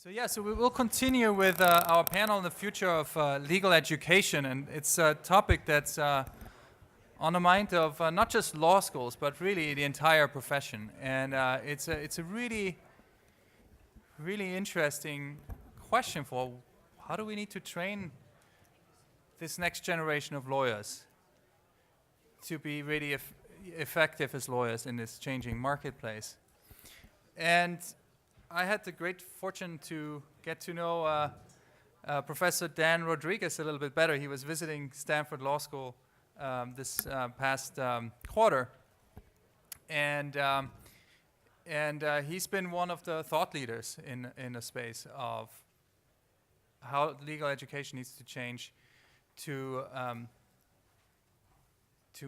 So we will continue with our panel on the future of legal education, and it's a topic that's on the mind of not just law schools, but really the entire profession. And it's a really, really interesting question for how do we need to train this next generation of lawyers to be really effective as lawyers in this changing marketplace. And I had the great fortune to get to know Professor Dan Rodriguez a little bit better. He was visiting Stanford Law School this past quarter, and he's been one of the thought leaders in the space of how legal education needs to change to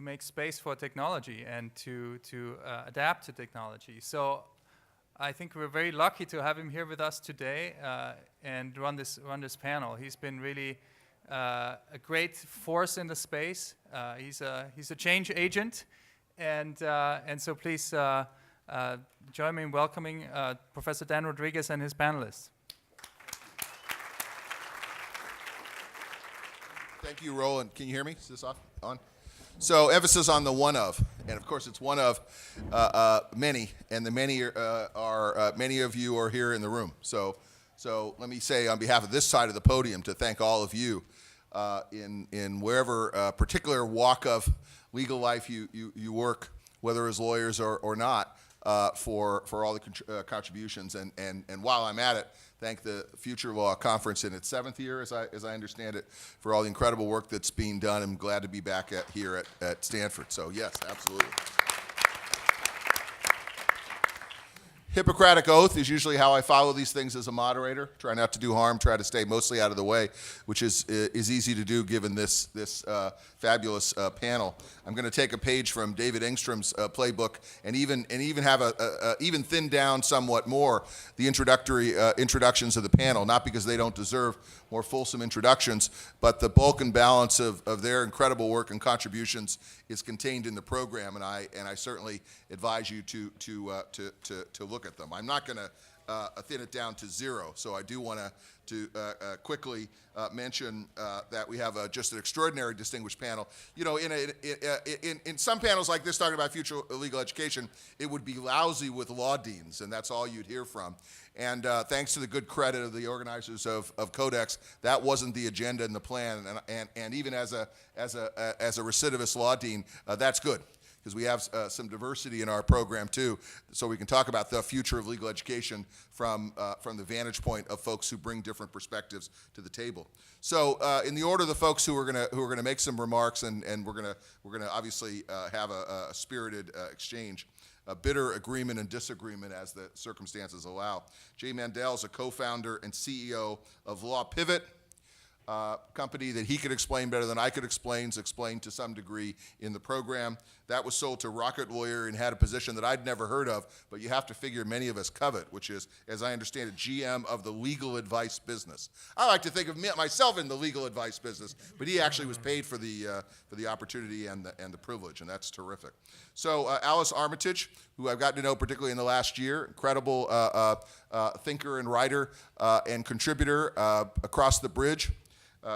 make space for technology and to adapt to technology. So I think we're very lucky to have him here with us today and run this panel. He's been really a great force in the space. He's a change agent, and so please join me in welcoming Professor Dan Rodriguez and his panelists. Thank you, Roland. Can you hear me? Is this on? So emphasis on the one of, and of course it's one of many, and the many are many of you are here in the room. So let me say on behalf of this side of the podium to thank all of you in wherever particular walk of legal life you work, whether as lawyers or not, for all the contributions. And while I'm at it, thank the FutureLaw Conference in its 7th year, as I understand it, for all the incredible work that's being done. I'm glad to be back here at Stanford. So yes, absolutely. Hippocratic oath is usually how I follow these things as a moderator. Try not to do harm, try to stay mostly out of the way, which is easy to do given this fabulous panel. I'm going to take a page from David Engstrom's playbook and even have even thin down somewhat more the introductions of the panel, not because they don't deserve more fulsome introductions, but the bulk and balance of their incredible work and contributions is contained in the program, and I certainly advise you to look at them. I'm not going to thin it down to zero, so I do want to quickly mention that we have just an extraordinary distinguished panel. You know, in some panels like this talking about future legal education, it would be lousy with law deans, and that's all you'd hear from. And thanks to the good credit of the organizers of Codex, that wasn't the agenda and the plan. And even as a recidivist law dean, that's good, because we have some diversity in our program too, so we can talk about the future of legal education from the vantage point of folks who bring different perspectives to the table. So in the order of the folks who are gonna make some remarks, and we're gonna obviously have a spirited exchange. A bitter agreement and disagreement as the circumstances allow. Jay Mandal is a co-founder and CEO of Law Pivot, company that he could explain better than I could explain to some degree in the program. That was sold to Rocket Lawyer and had a position that I'd never heard of, but you have to figure many of us covet, which is, as I understand it, GM of the legal advice business. I like to think of myself in the legal advice business, but he actually was paid for the opportunity and the privilege, and that's terrific. So Alice Armitage, who I've gotten to know particularly in the last year, incredible thinker and writer and contributor across the bridge.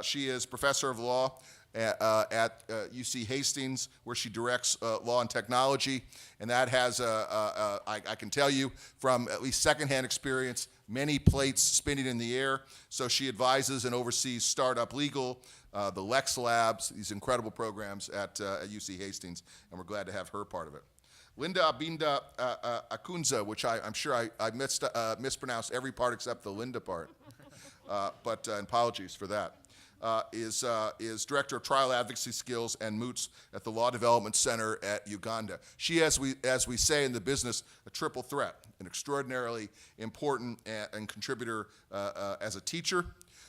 She is professor of law at UC Hastings, where she directs law and technology, and that has, I can tell you from at least secondhand experience, many plates spinning in the air. So she advises and oversees Startup Legal, the Lex Labs, these incredible programs at UC Hastings, and we're glad to have her part of it. Alinda-Ikanza, which I'm sure I mispronounced every part except the Linda part, but apologies for that. Is Director of Trial Advocacy Skills and Moots at the Law Development Center at Uganda. She, as we say in the business, a triple threat, an extraordinarily important and contributor as a teacher.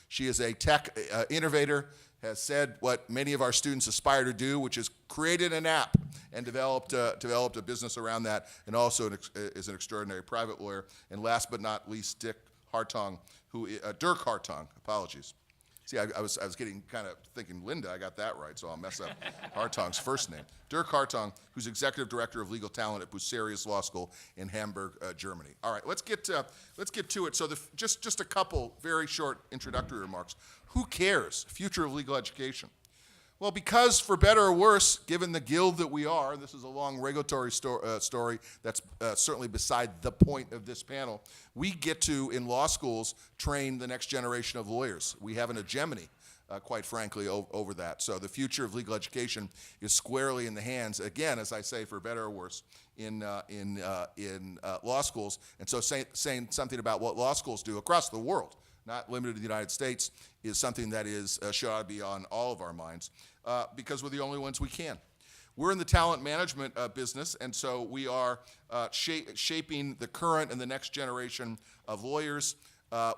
She is a tech innovator, has said what many of our students aspire to do, which is created an app and developed a business around that, and also is an extraordinary private lawyer. And last but not least, Dirk Hartung, apologies. See, I was getting kind of thinking Linda, I got that right, so I'll mess up Hartung's first name. Dirk Hartung, who's Executive Director of Legal Talent at Bucerius Law School in Hamburg, Germany. All right, let's get to it. So just a couple very short introductory remarks. Who cares? Future of legal education. Well, because for better or worse, given the guild that we are, this is a long regulatory story that's certainly beside the point of this panel, we get to, in law schools, train the next generation of lawyers. We have an hegemony, quite frankly, over that. So the future of legal education is squarely in the hands, again, as I say, for better or worse, in law schools. And so saying something about what law schools do across the world, not limited to the United States, is something that should be on all of our minds, because we're the only ones we can. We're in the talent management business, and so we are shaping the current and the next generation of lawyers.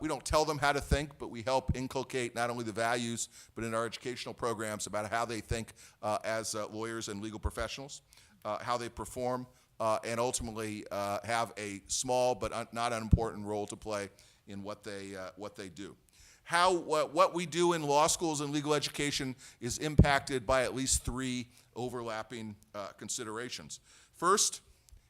We don't tell them how to think, but we help inculcate not only the values, but in our educational programs about how they think as lawyers and legal professionals, how they perform, and ultimately have a small but not unimportant role to play in what they do. What we do in law schools and legal education is impacted by at least three overlapping considerations. First,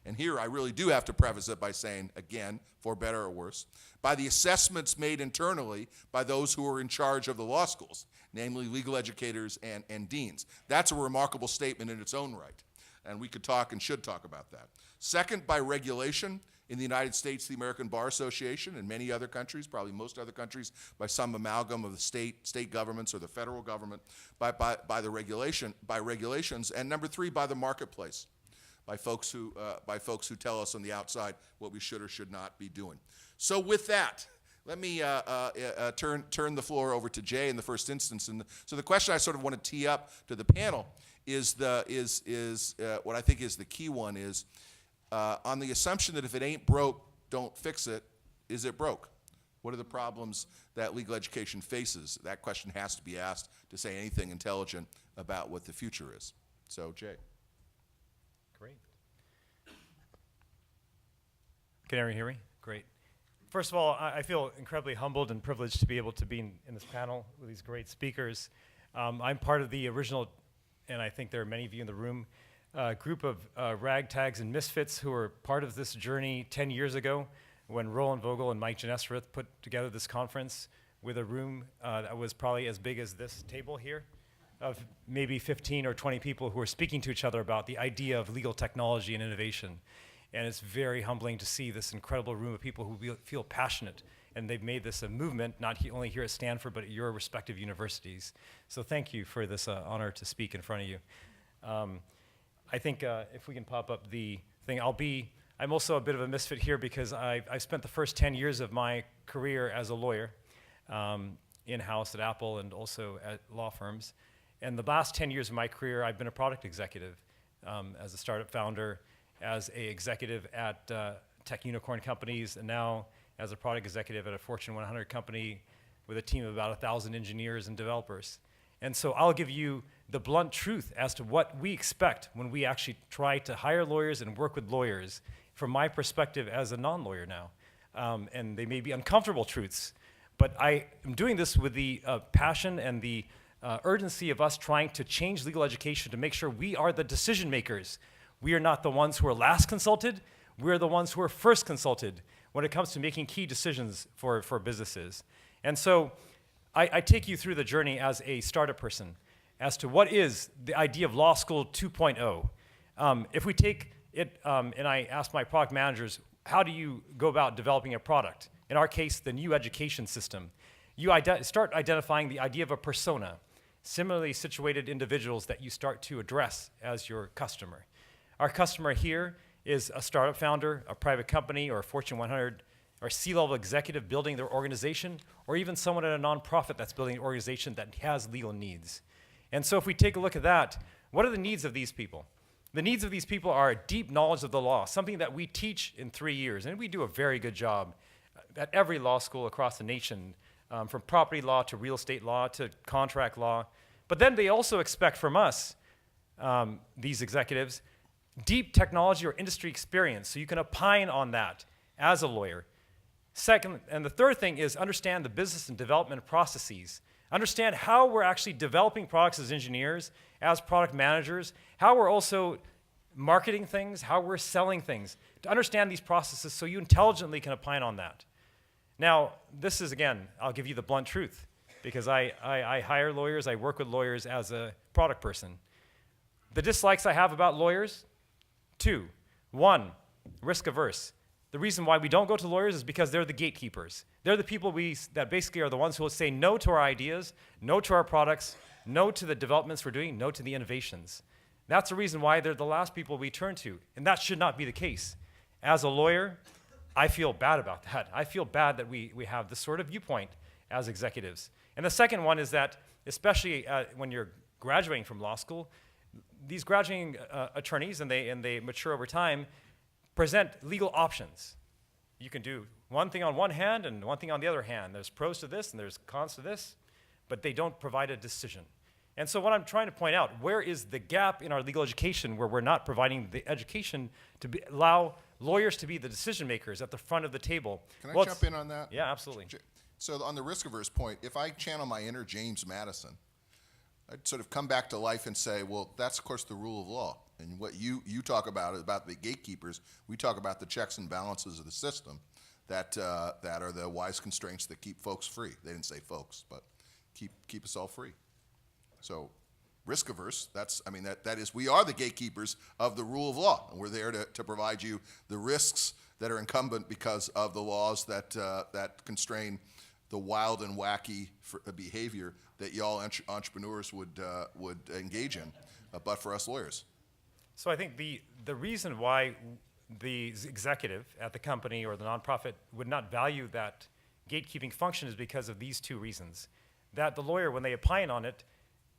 and here I really do have to preface it by saying, again, for better or worse, by the assessments made internally by those who are in charge of the law schools, namely legal educators and deans. That's a remarkable statement in its own right, and we could talk and should talk about that. Second, by regulation. In the United States, the American Bar Association, and many other countries, probably most other countries, by some amalgam of the state governments or the federal government, by regulations, and number three, by the marketplace, by folks who tell us on the outside what we should or should not be doing. So with that, let me turn the floor over to Jay in the first instance. And so the question I sort of want to tee up to the panel is what I think is the key one is, on the assumption that if it ain't broke, don't fix it, is it broke? What are the problems that legal education faces? That question has to be asked to say anything intelligent about what the future is. So, Jay. Great. Can everyone hear me? Great. First of all, I feel incredibly humbled and privileged to be able to be in this panel with these great speakers. I'm part of the original, and I think there are many of you in the room, group of ragtags and misfits who were part of this journey 10 years ago when Roland Vogel and Mike Genesreth put together this conference with a room that was probably as big as this table here, of maybe 15 or 20 people who were speaking to each other about the idea of legal technology and innovation. And it's very humbling to see this incredible room of people who feel passionate, and they've made this a movement, not only here at Stanford, but at your respective universities. So thank you for this honor to speak in front of you. I think if we can pop up the thing, I'm also a bit of a misfit here because I've spent the first 10 years of my career as a lawyer, in-house at Apple and also at law firms. And the last 10 years of my career, I've been a product executive as a startup founder, as an executive at tech unicorn companies, and now as a product executive at a Fortune 100 company with a team of about 1,000 engineers and developers. And so I'll give you the blunt truth as to what we expect when we actually try to hire lawyers and work with lawyers from my perspective as a non-lawyer now. And they may be uncomfortable truths, but I am doing this with the passion and the urgency of us trying to change legal education to make sure we are the decision makers. We are not the ones who are last consulted, we're the ones who are first consulted when it comes to making key decisions for businesses. And so I take you through the journey as a startup person as to what is the idea of Law School 2.0. If we take it, and I ask my product managers, how do you go about developing a product? In our case, the new education system. You start identifying the idea of a persona, similarly situated individuals that you start to address as your customer. Our customer here is a startup founder, a private company, or a Fortune 100 or C-level executive building their organization, or even someone at a nonprofit that's building an organization that has legal needs. And so if we take a look at that, what are the needs of these people? The needs of these people are a deep knowledge of the law, something that we teach in 3 years, and we do a very good job at every law school across the nation, from property law to real estate law to contract law. But then they also expect from us, these executives, deep technology or industry experience, so you can opine on that as a lawyer. Second, and the third thing is understand the business and development processes. understand how we're actually developing products as engineers, as product managers, how we're also marketing things, how we're selling things, to understand these processes so you intelligently can opine on that. Now, this is, again, I'll give you the blunt truth, because I hire lawyers, I work with lawyers as a product person. The dislikes I have about lawyers, 2. 1, risk averse. The reason why we don't go to lawyers is because they're the gatekeepers. They're the people that basically are the ones who will say no to our ideas, no to our products, no to the developments we're doing, no to the innovations. That's the reason why they're the last people we turn to, and that should not be the case. As a lawyer, I feel bad about that. I feel bad that we have this sort of viewpoint as executives. And the second one is that, especially when you're graduating from law school, these graduating attorneys, and they mature over time, present legal options. You can do one thing on one hand and one thing on the other hand. There's pros to this and there's cons to this, but they don't provide a decision. And so what I'm trying to point out, where is the gap in our legal education where we're not providing the education to allow lawyers to be the decision makers at the front of the table? Can I jump in on that? Yeah, absolutely. So on the risk-averse point, if I channel my inner James Madison, I'd sort of come back to life and say, well, that's, of course, the rule of law. And what you talk about is about the gatekeepers. We talk about the checks and balances of the system that are the wise constraints that keep folks free. They didn't say folks, but keep us all free. So risk averse, that is, we are the gatekeepers of the rule of law, and we're there to provide you the risks that are incumbent because of the laws that constrain the wild and wacky behavior that y'all entrepreneurs would engage in, but for us lawyers. So I think the reason why the executive at the company or the nonprofit would not value that gatekeeping function is because of these 2 reasons. That the lawyer, when they opine on it,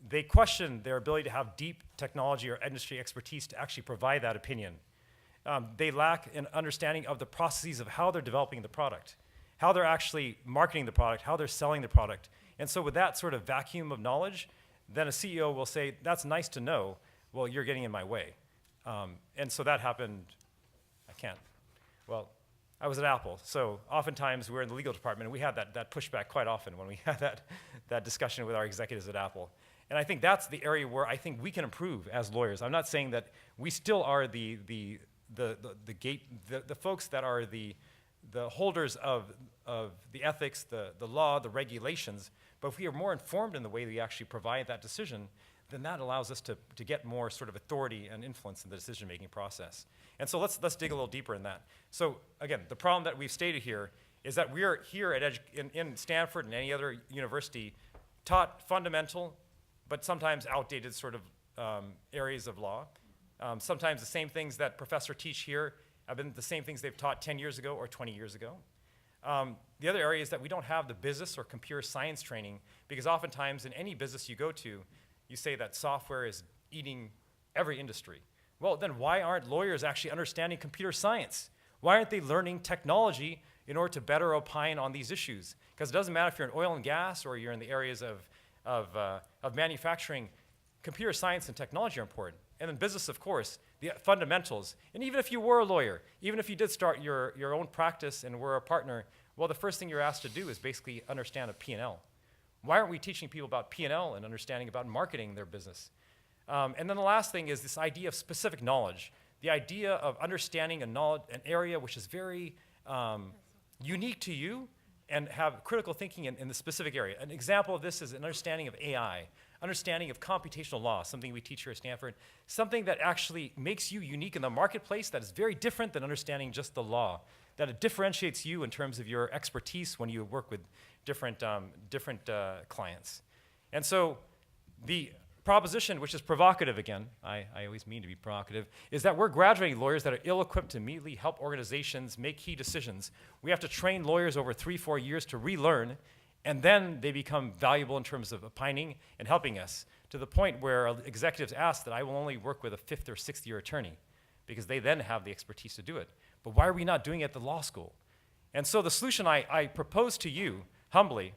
they question their ability to have deep technology or industry expertise to actually provide that opinion. They lack an understanding of the processes of how they're developing the product, how they're actually marketing the product, how they're selling the product. And so with that sort of vacuum of knowledge, then a CEO will say, that's nice to know, well, you're getting in my way. And so that happened, I was at Apple, so oftentimes we're in the legal department, and we had that pushback quite often when we had that discussion with our executives at Apple. And I think that's the area where I think we can improve as lawyers. I'm not saying that we still are the folks that are the holders of the ethics, the law, the regulations, but if we are more informed in the way we actually provide that decision, then that allows us to get more sort of authority and influence in the decision-making process. And so let's dig a little deeper in that. So again, the problem that we've stated here is that we are here in Stanford and any other university taught fundamental, but sometimes outdated sort of areas of law. Sometimes the same things that professors teach here have been the same things they've taught 10 years ago or 20 years ago. The other area is that we don't have the business or computer science training, because oftentimes in any business you go to, you say that software is eating every industry. Well, then why aren't lawyers actually understanding computer science? Why aren't they learning technology in order to better opine on these issues? Because it doesn't matter if you're in oil and gas or you're in the areas of manufacturing, computer science and technology are important. And in business, of course, the fundamentals. And even if you were a lawyer, even if you did start your own practice and were a partner, well, the first thing you're asked to do is basically understand a P&L. Why aren't we teaching people about P&L and understanding about marketing their business? And then the last thing is this idea of specific knowledge, the idea of understanding an area which is very unique to you and have critical thinking in the specific area. An example of this is an understanding of AI, understanding of computational law, something we teach here at Stanford, something that actually makes you unique in the marketplace that is very different than understanding just the law, that it differentiates you in terms of your expertise when you work with different clients. And so the proposition, which is provocative again, I always mean to be provocative, is that we're graduating lawyers that are ill-equipped to immediately help organizations make key decisions. We have to train lawyers over 3-4 years to relearn, and then they become valuable in terms of opining and helping us, to the point where executives ask that I will only work with a 5th or 6th year attorney, because they then have the expertise to do it. But why are we not doing it at the law school? And so the solution I propose to you, humbly,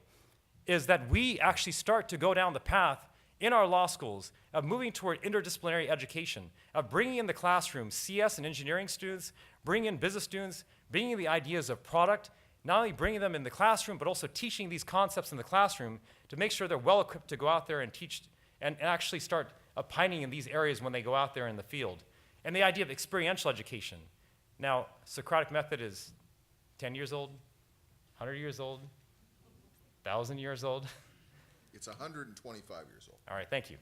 is that we actually start to go down the path in our law schools of moving toward interdisciplinary education, of bringing in the classroom CS and engineering students, bringing in business students, bringing in the ideas of product, not only bringing them in the classroom, but also teaching these concepts in the classroom to make sure they're well equipped to go out there and teach and actually start opining in these areas when they go out there in the field. And the idea of experiential education. Now, Socratic method is 10 years old, 100 years old, 1,000 years old. It's 125 years old. All right, thank you.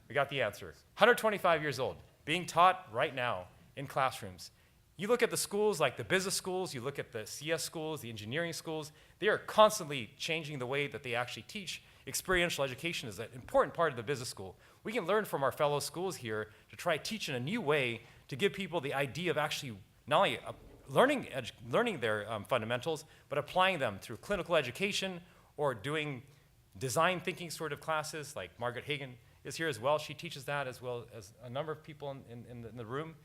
We got the answer. 125 years old, being taught right now in classrooms. You look at the schools like the business schools, you look at the CS schools, the engineering schools, they are constantly changing the way that they actually teach. Experiential education is an important part of the business school. We can learn from our fellow schools here to try to teach in a new way to give people the idea of actually not only learning their fundamentals, but applying them through clinical education or doing design thinking sort of classes, like Margaret Hagan is here as well. She teaches that as well as a number of people in the room.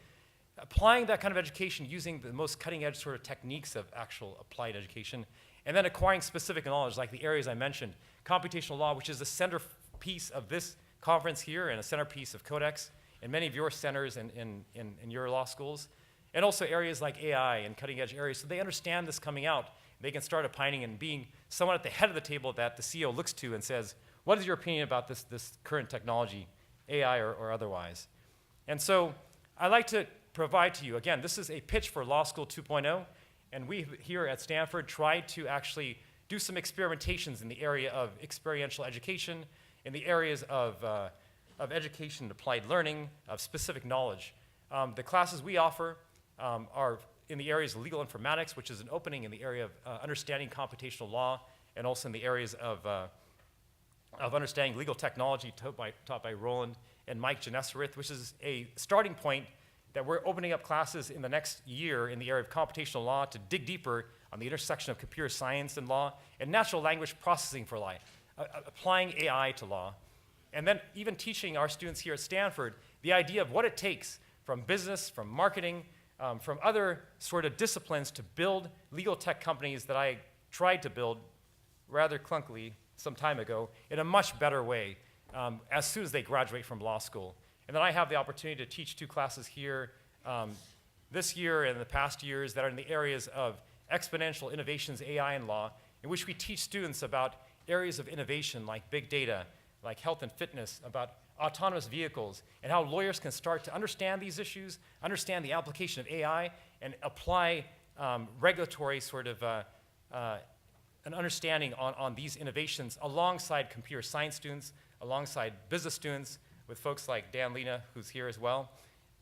Applying that kind of education using the most cutting edge sort of techniques of actual applied education, and then acquiring specific knowledge like the areas I mentioned. Computational law, which is the centerpiece of this conference here and a centerpiece of Codex and many of your centers in your law schools. And also areas like AI and cutting edge areas, so they understand this coming out. They can start opining and being someone at the head of the table that the CEO looks to and says, what is your opinion about this current technology, AI or otherwise? And so I'd like to provide to you, again, this is a pitch for Law School 2.0, and we here at Stanford tried to actually do some experimentations in the area of experiential education, in the areas of education and applied learning, of specific knowledge. The classes we offer are in the areas of legal informatics, which is an opening in the area of understanding computational law, and also in the areas of understanding legal technology taught by Roland and Mike Geneserith, which is a starting point that we're opening up classes in the next year in the area of computational law to dig deeper on the intersection of computer science and law and natural language processing for law, applying AI to law. And then even teaching our students here at Stanford the idea of what it takes from business, from marketing, from other sort of disciplines to build legal tech companies that I tried to build rather clunkily some time ago in a much better way as soon as they graduate from law school. And then I have the opportunity to teach 2 classes here this year and in the past years that are in the areas of exponential innovations, AI and law, in which we teach students about areas of innovation like big data, like health and fitness, about autonomous vehicles, and how lawyers can start to understand these issues, understand the application of AI, and apply regulatory sort of an understanding on these innovations alongside computer science students, alongside business students, with folks like Dan Lena, who's here as well.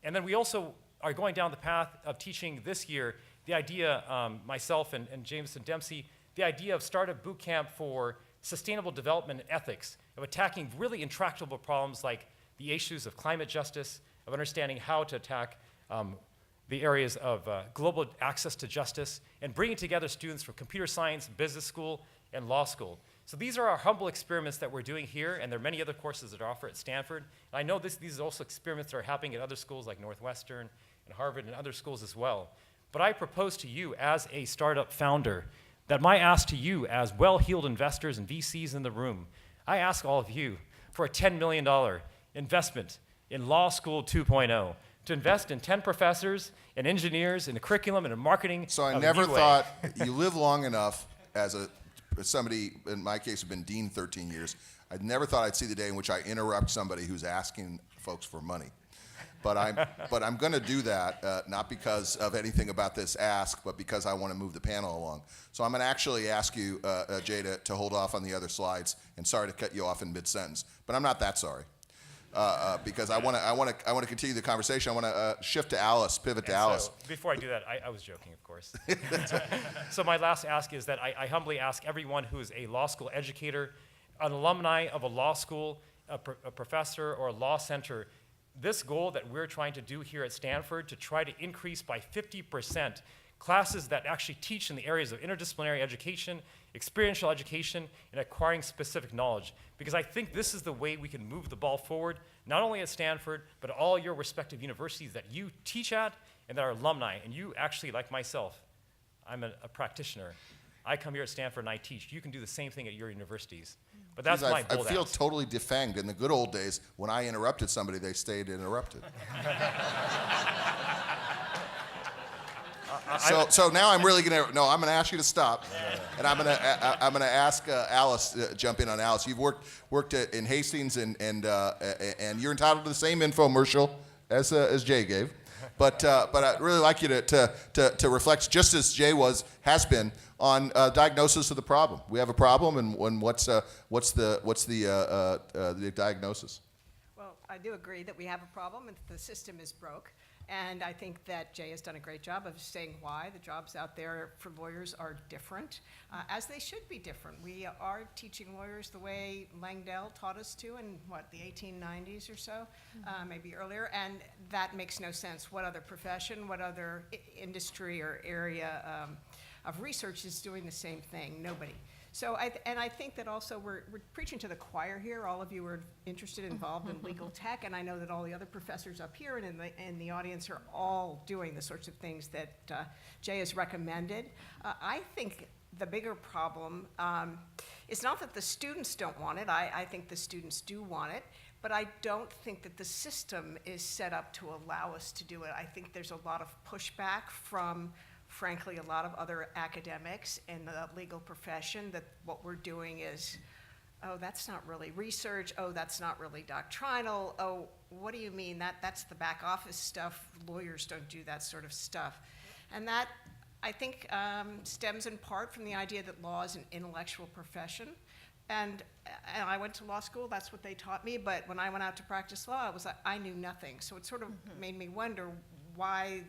And then we also are going down the path of teaching this year the idea, myself and Jameson Dempsey, the idea of startup boot camp for sustainable development and ethics, of attacking really intractable problems like the issues of climate justice, of understanding how to attack the areas of global access to justice, and bringing together students from computer science, business school, and law school. So these are our humble experiments that we're doing here, and there are many other courses that are offered at Stanford. And I know these are also experiments that are happening at other schools like Northwestern and Harvard and other schools as well. But I propose to you as a startup founder that my ask to you as well-heeled investors and VCs in the room, I ask all of you for a $10 million investment in Law School 2.0 to invest in 10 professors and engineers in the curriculum and in marketing. So I never thought you live long enough as somebody, in my case, have been dean 13 years. I never thought I'd see the day in which I interrupt somebody who's asking folks for money. But I'm going to do that, not because of anything about this ask, but because I want to move the panel along. So I'm going to actually ask you, Jay, to hold off on the other slides. And sorry to cut you off in mid-sentence, but I'm not that sorry. Because I want to continue the conversation. I want to shift to Alice, pivot to Alice. So before I do that, I was joking, of course. So my last ask is that I humbly ask everyone who is a law school educator, an alumni of a law school, a professor, or a law center, this goal that we're trying to do here at Stanford to try to increase by 50% classes that actually teach in the areas of interdisciplinary education, experiential education, and acquiring specific knowledge. Because I think this is the way we can move the ball forward, not only at Stanford, but all your respective universities that you teach at and that are alumni. And you actually, like myself, I'm a practitioner. I come here at Stanford and I teach. You can do the same thing at your universities. But that's my bold I feel ask. totally defanged. In the good old days, when I interrupted somebody, they stayed interrupted. So now I'm really gonna ask you to stop, and I'm gonna ask Alice to jump in on Alice. You've worked in Hastings, and you're entitled to the same infomercial as Jay gave, but I'd really like you to reflect, just as Jay has been, on diagnosis of the problem. We have a problem, and what's the diagnosis? Well, I do agree that we have a problem and the system is broke. And I think that Jay has done a great job of saying why the jobs out there for lawyers are different, as they should be different. We are teaching lawyers the way Mandal taught us to in, the 1890s or so, maybe earlier, and that makes no sense. What other profession, what other industry or area of research is doing the same thing? Nobody. So, I think that also we're preaching to the choir here. All of you are interested, involved in legal tech, and I know that all the other professors up here and in the audience are all doing the sorts of things that Jay has recommended. I think the bigger problem is not that the students don't want it. I think the students do want it, but I don't think that the system is set up to allow us to do it. I think there's a lot of pushback from, frankly, a lot of other academics in the legal profession, that what we're doing is, oh, that's not really research, oh, that's not really doctrinal, oh, what do you mean? That's the back office stuff, lawyers don't do that sort of stuff. And that, I think, stems in part from the idea that law is an intellectual profession. And I went to law school, that's what they taught me, but when I went out to practice law, I knew nothing. So it sort of made me wonder why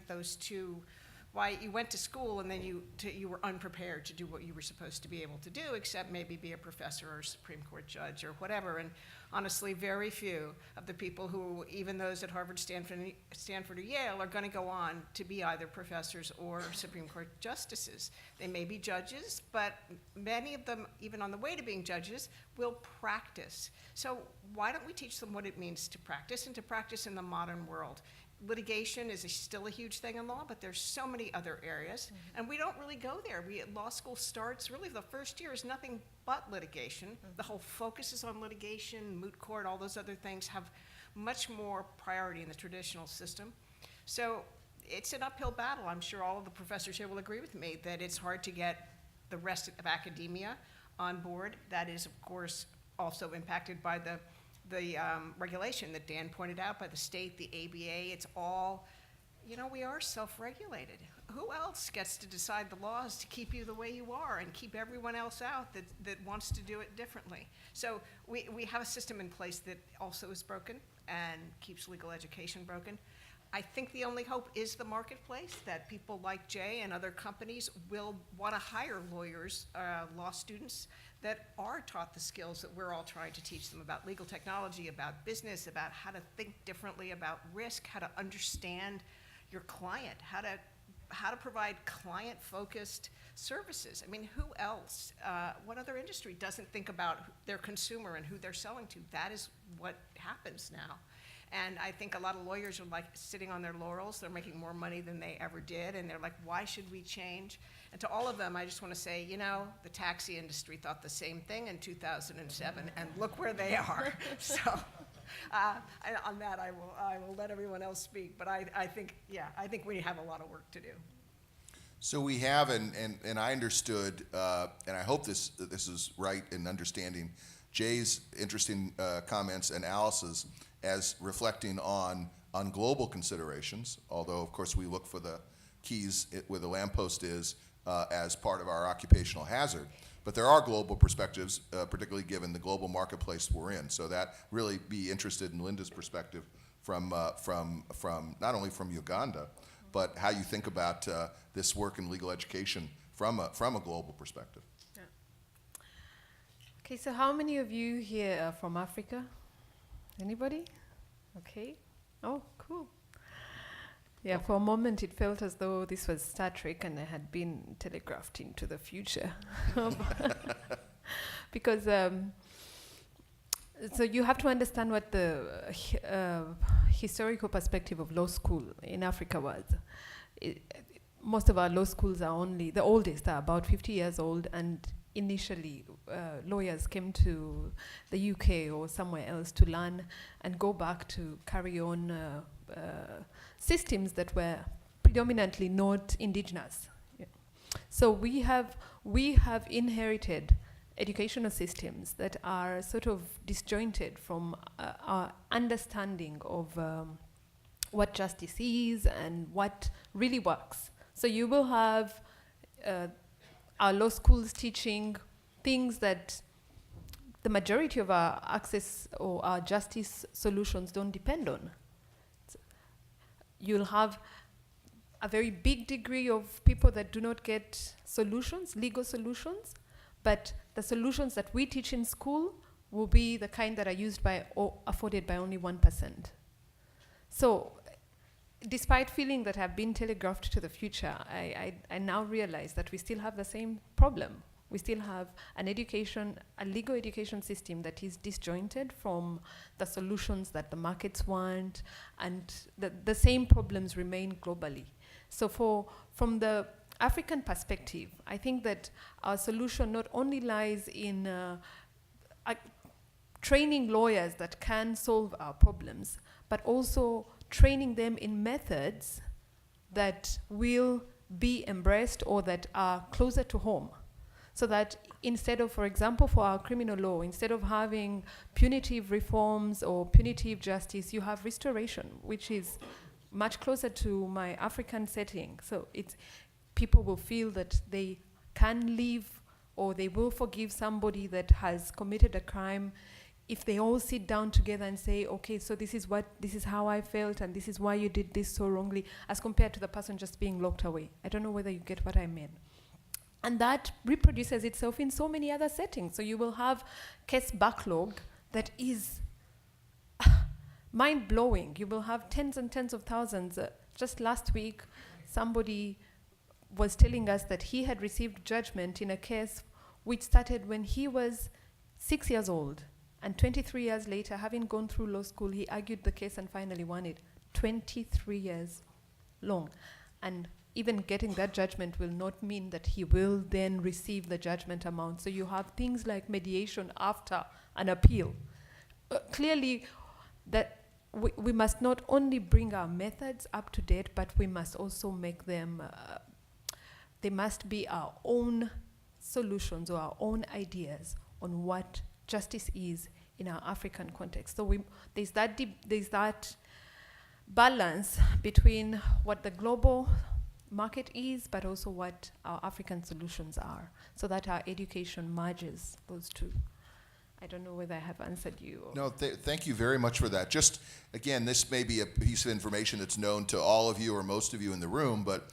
you went to school and then you were unprepared to do what you were supposed to be able to do, except maybe be a professor or a Supreme Court judge or whatever. And honestly, very few of the people who, even those at Harvard, Stanford, or Yale, are going to go on to be either professors or Supreme Court justices. They may be judges, but many of them, even on the way to being judges, will practice. So why don't we teach them what it means to practice, and to practice in the modern world? Litigation is still a huge thing in law, but there's so many other areas, and we don't really go there. Law school starts, really the first year is nothing but litigation. The whole focus is on litigation, moot court, all those other things have much more priority in the traditional system. So it's an uphill battle. I'm sure all of the professors here will agree with me that it's hard to get the rest of academia on board. That is, of course, also impacted by the regulation that Dan pointed out, by the state, the ABA. It's all, we are self-regulated. Who else gets to decide the laws to keep you the way you are and keep everyone else out that wants to do it differently? So we have a system in place that also is broken and keeps legal education broken. I think the only hope is the marketplace, that people like Jay and other companies will want to hire lawyers, law students, that are taught the skills that we're all trying to teach them about legal technology, about business, about how to think differently about risk, how to understand your client, how to provide client-focused services. I mean, who else, what other industry doesn't think about their consumer and who they're selling to? That is what happens now. And I think a lot of lawyers are like sitting on their laurels. They're making more money than they ever did, and they're like, why should we change? And to all of them, I just want to say, the taxi industry thought the same thing in 2007, and look where they are. So on that, I will let everyone else speak. But I think we have a lot of work to do. So we have, and I understood, and I hope this is right in understanding Jay's interesting comments and Alice's as reflecting on global considerations, although of course we look for the keys where the lamppost is as part of our occupational hazard. But there are global perspectives, particularly given the global marketplace we're in. So that really be interested in Linda's perspective from not only from Uganda, but how you think about this work in legal education from a global perspective. Yeah. Okay, so how many of you here are from Africa? Anybody? Okay. Oh, cool. Yeah, for a moment it felt as though this was Star Trek and I had been telegraphed into the future. Because, so you have to understand what the historical perspective of law school in Africa was. Most of our law schools are only, the oldest are about 50 years old, and initially lawyers came to the UK or somewhere else to learn and go back to carry on systems that were predominantly not indigenous. Yeah. So we have inherited educational systems that are sort of disjointed from our understanding of what justice is and what really works. So you will have our law schools teaching things that the majority of our access or our justice solutions don't depend on. You'll have a very big degree of people that do not get solutions, legal solutions, but the solutions that we teach in school will be the kind that are used by or afforded by only 1%. So despite feeling that I've been telegraphed to the future, I now realize that we still have the same problem. We still have a legal education system that is disjointed from the solutions that the markets want, and the same problems remain globally. So from the African perspective, I think that our solution not only lies in training lawyers that can solve our problems, but also training them in methods that will be embraced or that are closer to home. So that instead of, for example, for our criminal law, instead of having punitive reforms or punitive justice, you have restoration, which is much closer to my African setting. So people will feel that they can live or they will forgive somebody that has committed a crime if they all sit down together and say, okay, so this is how I felt and this is why you did this so wrongly, as compared to the person just being locked away. I don't know whether you get what I mean. And that reproduces itself in so many other settings. So you will have case backlog that is mind-blowing. You will have tens and tens of thousands. Just last week, somebody was telling us that he had received judgment in a case which started when he was 6 years old. And 23 years later, having gone through law school, he argued the case and finally won it. 23 years long. And even getting that judgment will not mean that he will then receive the judgment amount. So you have things like mediation after an appeal. Clearly, that we must not only bring our methods up to date, but we must also make them, they must be our own solutions or our own ideas on what justice is in our African context. So there's that balance between what the global market is, but also what our African solutions are, so that our education merges those two. I don't know whether I have answered you. No, thank you very much for that. Just, again, this may be a piece of information that's known to all of you or most of you in the room, but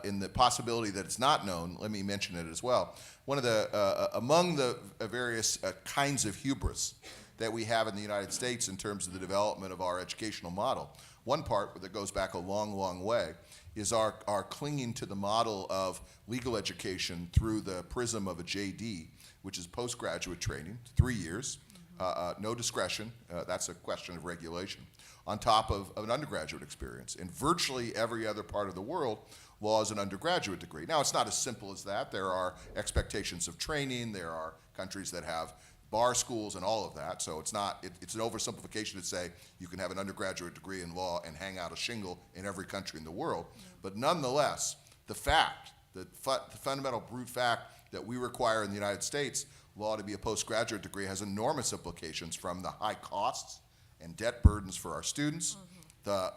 in the possibility that it's not known, let me mention it as well. One of the, among the various kinds of hubris that we have in the United States in terms of the development of our educational model, one part that goes back a long, long way is our clinging to the model of legal education through the prism of a JD, which is postgraduate training, 3 years, no discretion, that's a question of regulation, on top of an undergraduate experience. In virtually every other part of the world, law is an undergraduate degree. Now, it's not as simple as that. There are expectations of training. There are countries that have bar schools and all of that, so it's not, it's an oversimplification to say you can have an undergraduate degree in law and hang out a shingle in every country in the world. But nonetheless, the fundamental brute fact that we require in the United States law to be a postgraduate degree has enormous implications, from the high costs and debt burdens for our students, the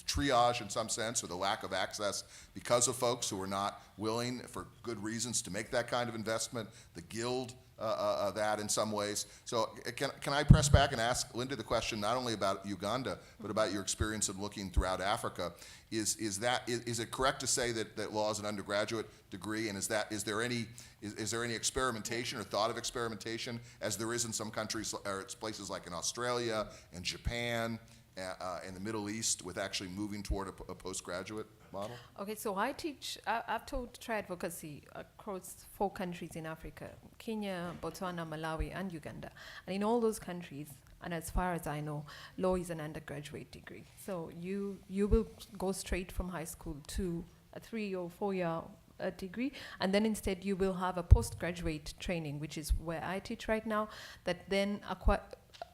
triage in some sense, or the lack of access because of folks who are not willing for good reasons to make that kind of investment, the guild that in some ways. So can I press back and ask Linda the question not only about Uganda, but about your experience of looking throughout Africa? Is it correct to say that law is an undergraduate degree, and is there any experimentation or thought of experimentation, as there is in some countries or it's places like in Australia and Japan and the Middle East, with actually moving toward a postgraduate model? Okay, so I've taught tri-advocacy across 4 countries in Africa: Kenya, Botswana, Malawi, and Uganda. And in all those countries, and as far as I know, law is an undergraduate degree. So you will go straight from high school to a 3 or 4 year degree, and then instead you will have a postgraduate training, which is where I teach right now, that then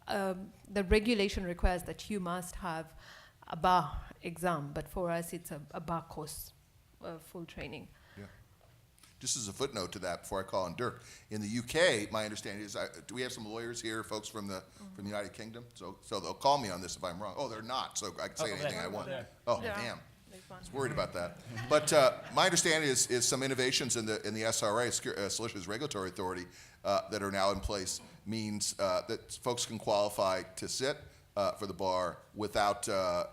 the regulation requires that you must have a bar exam, but for us it's a bar course, full training. Yeah. Just as a footnote to that, before I call on Dirk, in the UK, my understanding is, do we have some lawyers here, folks from the United Kingdom? So they'll call me on this if I'm wrong. Oh, they're not, so I can say anything I want. Oh, damn. I was worried about that. But my understanding is some innovations in the SRA, Solicitors Regulatory Authority, that are now in place means that folks can qualify to sit for the bar without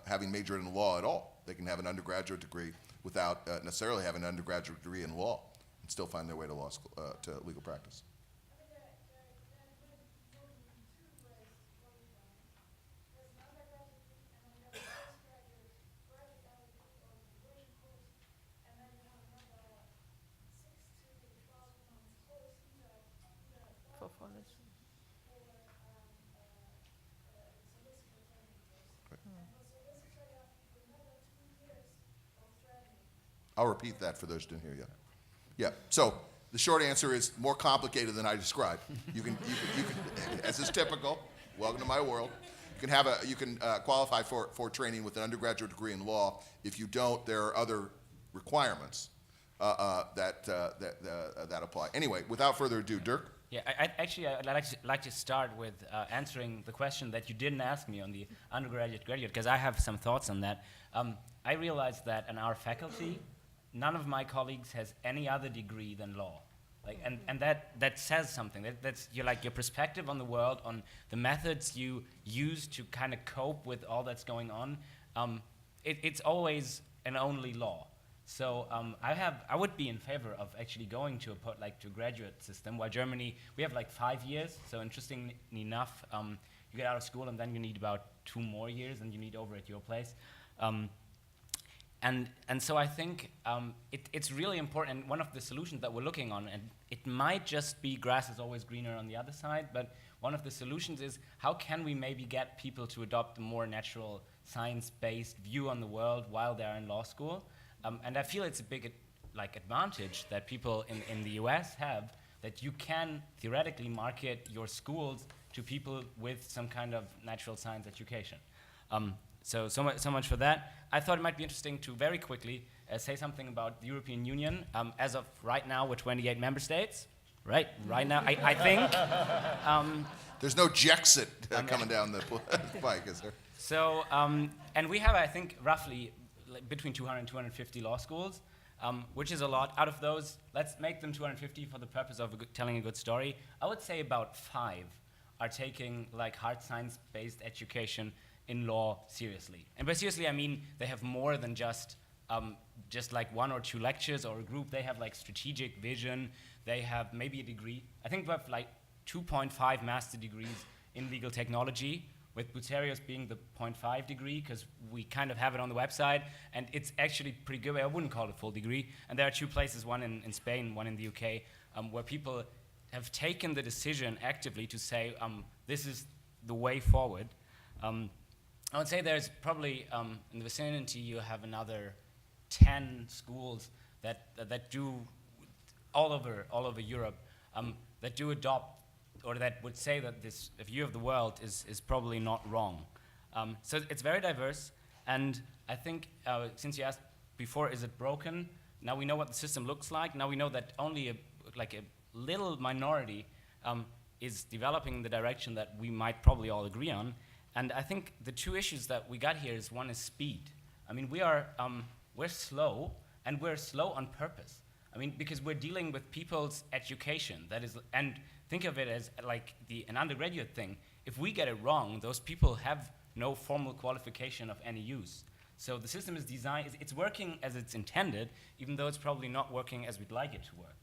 having majored in law at all. They can have an undergraduate degree without necessarily having an undergraduate degree in law and still find their way to law school, to legal practice. For college. I'll repeat that for those who didn't hear yet. Yeah, so the short answer is more complicated than I described. You can as is typical, welcome to my world. You can qualify for training with an undergraduate degree in law. If you don't, there are other requirements that apply. Anyway, without further ado, Dirk? Yeah, I'd like to start with answering the question that you didn't ask me on the undergraduate graduate, because I have some thoughts on that. I realized that in our faculty, none of my colleagues has any other degree than law. And that says something. That's your perspective on the world, on the methods you use to kind of cope with all that's going on. It's always and only law. So I would be in favor of actually going to a graduate system, while Germany, we have 5 years. So interestingly enough, you get out of school and then you need about 2 more years and you need over at your place. And so I think it's really important. And one of the solutions that we're looking on, and it might just be grass is always greener on the other side, but one of the solutions is how can we maybe get people to adopt a more natural science-based view on the world while they're in law school. And I feel it's a big advantage that people in the US have, that you can theoretically market your schools to people with some kind of natural science education. So much for that. I thought it might be interesting to very quickly say something about the European Union. As of right now, we're 28 member states. Right now, I think. There's no Jexit coming down the pike, is there? So, and we have, I think, roughly between 200 and 250 law schools, which is a lot. Out of those, let's make them 250 for the purpose of telling a good story. I would say about 5 are taking hard science-based education in law seriously. And by seriously, I mean they have more than just 1 or 2 lectures or a group. They have strategic vision. They have maybe a degree. I think we have 2.5 master degrees in legal technology, with Buterius being the 0.5 degree, because we kind of have it on the website, and it's actually pretty good. I wouldn't call it a full degree. And there are 2 places, one in Spain, one in the UK, where people have taken the decision actively to say, this is the way forward. I would say there's probably, in the vicinity, you have another 10 schools that do, all over Europe, that do adopt, or that would say that this view of the world is probably not wrong. So it's very diverse, and I think since you asked before, is it broken? Now we know what the system looks like. Now we know that only a little minority is developing in the direction that we might probably all agree on. And I think the 2 issues that we got here is, one is speed. I mean, we're slow, and we're slow on purpose. I mean, because we're dealing with people's education. That is, and think of it as an undergraduate thing. If we get it wrong, those people have no formal qualification of any use. So the system is designed, it's working as it's intended, even though it's probably not working as we'd like it to work.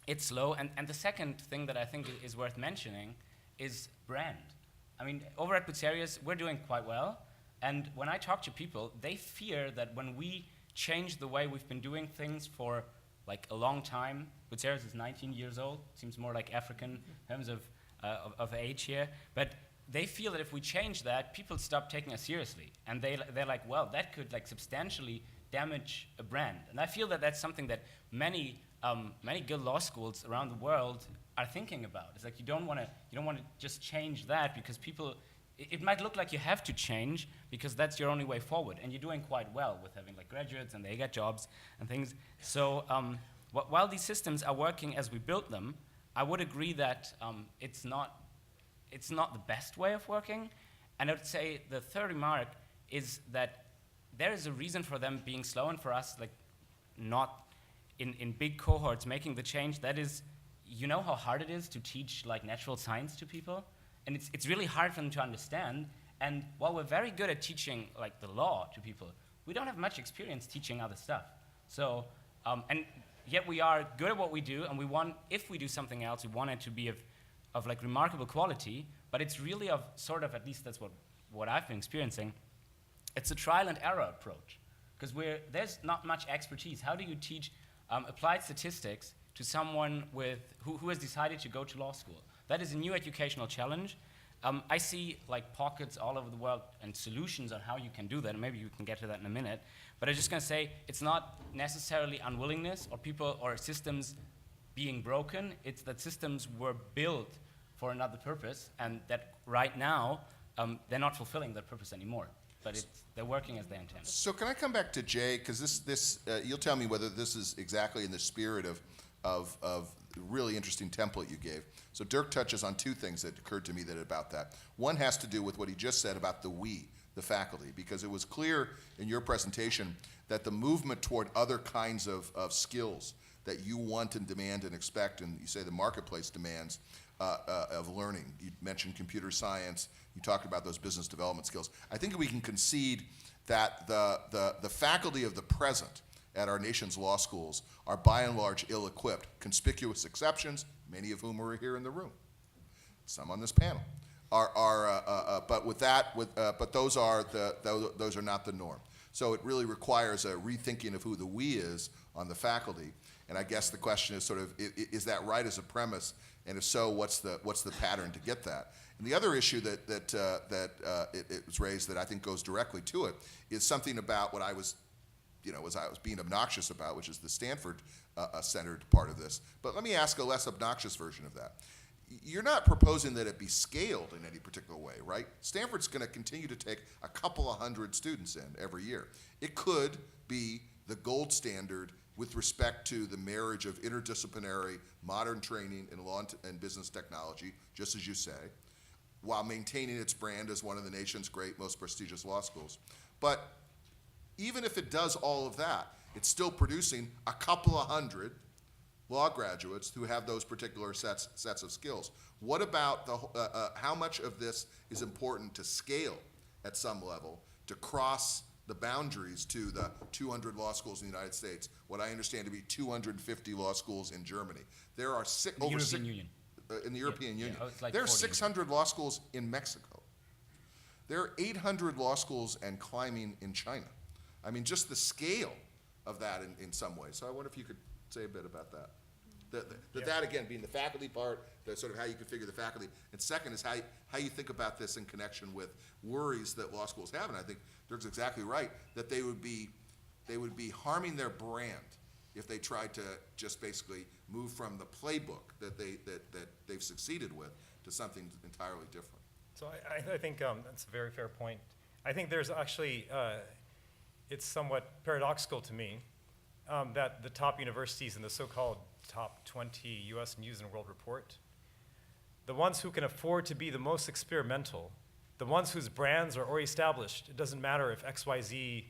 It's slow, and the second thing that I think is worth mentioning is brand. I mean, over at Buterius, we're doing quite well, and when I talk to people, they fear that when we change the way we've been doing things for a long time, Buterius is 19 years old, seems more like African in terms of age here, but they feel that if we change that, people stop taking us seriously, and they're like, well, that could substantially damage a brand. And I feel that that's something that many good law schools around the world are thinking about. It's you don't want to just change that, because people it might look like you have to change because that's your only way forward, and you're doing quite well with having like graduates and they get jobs and things. So while these systems are working as we built them, I would agree that it's not the best way of working. And I would say the third remark is that there is a reason for them being slow, and for us, like, not in big cohorts making the change. That is, you know how hard it is to teach like natural science to people? And it's really hard for them to understand. And while we're very good at teaching like the law to people, we don't have much experience teaching other stuff. So, and yet we are good at what we do, and we want, if we do something else, we want it to be of like remarkable quality, but it's really of sort of, at least that's what I've been experiencing, it's a trial and error approach. Because there's not much expertise. How do you teach applied statistics to someone who has decided to go to law school? That is a new educational challenge. I see like pockets all over the world and solutions on how you can do that, and maybe you can get to that in a minute. But I'm just gonna say, it's not necessarily unwillingness or people or systems being broken. It's that systems were built for another purpose, and that right now, they're not fulfilling that purpose anymore. But they're working as they intended. So can I come back to Jay, because this you'll tell me whether this is exactly in the spirit of the really interesting template you gave. So Dirk touches on two things that occurred to me about that. One has to do with what he just said about the we, the faculty, because it was clear in your presentation that the movement toward other kinds of skills that you want and demand and expect, and you say the marketplace demands, of learning. You mentioned computer science. You talked about those business development skills. I think we can concede that the faculty of the present at our nation's law schools are by and large ill-equipped. Conspicuous exceptions, many of whom are here in the room, some on this panel, but those are not the norm. So it really requires a rethinking of who the we is on the faculty. And I guess the question is sort of, is that right as a premise? And if so, what's the pattern to get that? And the other issue that it was raised that I think goes directly to it is something about what I was, as I was being obnoxious about, which is the Stanford-centered part of this. But let me ask a less obnoxious version of that. You're not proposing that it be scaled in any particular way, right? Stanford's going to continue to take a couple of hundred students in every year. It could be the gold standard with respect to the marriage of interdisciplinary modern training in law and business technology, just as you say, while maintaining its brand as one of the nation's great, most prestigious law schools. But even if it does all of that, it's still producing a couple of hundred law graduates who have those particular sets of skills. What about how much of this is important to scale at some level, to cross the boundaries to the 200 law schools in the United States, what I understand to be 250 law schools in Germany. There are European Union. In the European Union. Yeah, like there are 40. 600 law schools in Mexico. There are 800 law schools and climbing in China. I mean, just the scale of that in some ways. So I wonder if you could say a bit about that. That again being the faculty part, the sort of how you configure the faculty, and second is how you think about this in connection with worries that law schools have, and I think Dirk's exactly right, that they would be harming their brand if they tried to just basically move from the playbook that they've succeeded with to something entirely different. So I think that's a very fair point. I think there's actually, it's somewhat paradoxical to me that the top universities in the so-called top 20 US News and World Report, the ones who can afford to be the most experimental, the ones whose brands are already established, it doesn't matter if XYZ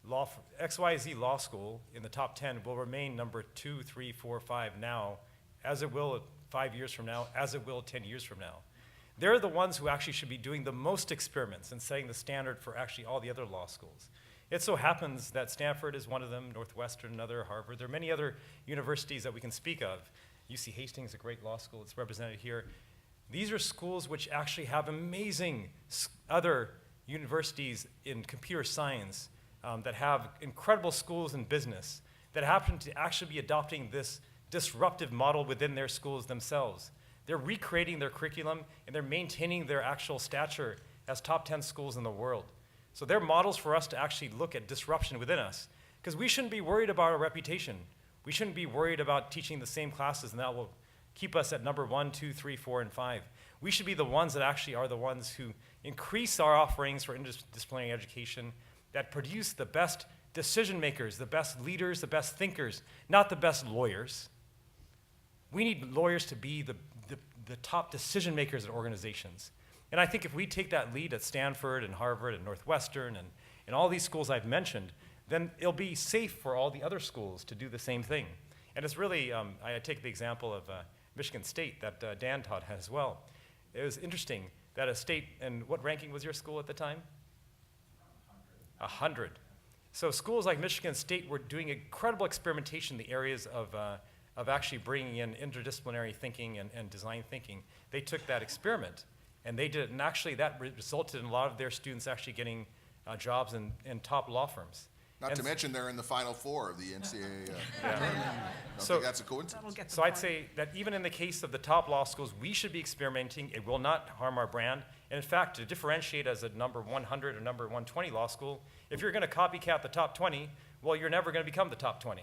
law school in the top 10 will remain number 2, 3, 4, 5 now, as it will 5 years from now, as it will 10 years from now. They're the ones who actually should be doing the most experiments and setting the standard for actually all the other law schools. It so happens that Stanford is one of them, Northwestern another, Harvard. There are many other universities that we can speak of. UC Hastings is a great law school. It's represented here. These are schools which actually have amazing other universities in computer science that have incredible schools in business that happen to actually be adopting this disruptive model within their schools themselves. They're recreating their curriculum and they're maintaining their actual stature as top 10 schools in the world. So they're models for us to actually look at disruption within us, because we shouldn't be worried about our reputation. We shouldn't be worried about teaching the same classes and that will keep us at number 1, 2, 3, 4, and 5. We should be the ones that actually are the ones who increase our offerings for interdisciplinary education, that produce the best decision makers, the best leaders, the best thinkers, not the best lawyers. We need lawyers to be the top decision makers at organizations. And I think if we take that lead at Stanford and Harvard and Northwestern and all these schools I've mentioned, then it'll be safe for all the other schools to do the same thing. And it's really, I take the example of Michigan State that Dan taught as well. It was interesting that a state, and what ranking was your school at the time? 100. So schools like Michigan State were doing incredible experimentation in the areas of actually bringing in interdisciplinary thinking and design thinking. They took that experiment and they did it, and actually that resulted in a lot of their students actually getting jobs in top law firms. Not And to mention they're in the Final Four of the NCAA. Yeah. Don't So- think that's a coincidence. That'll get the So I'd point. say that even in the case of the top law schools, we should be experimenting. It will not harm our brand. And in fact, to differentiate as a number 100 or number 120 law school, if you're going to copycat the top 20, well, you're never going to become the top 20.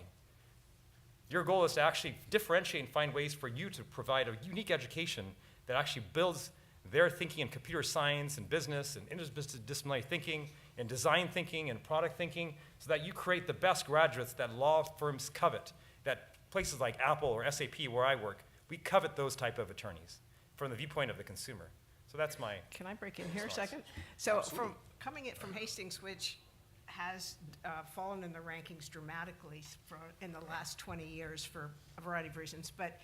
Your goal is to actually differentiate and find ways for you to provide a unique education that actually builds their thinking in computer science and business and interdisciplinary thinking and design thinking and product thinking, so that you create the best graduates that law firms covet, that places like Apple or SAP where I work, we covet those type of attorneys from the viewpoint of the consumer. So that's my, Can I break in here a second? So from coming in from Hastings, which has fallen in the rankings dramatically in the last 20 years for a variety of reasons, but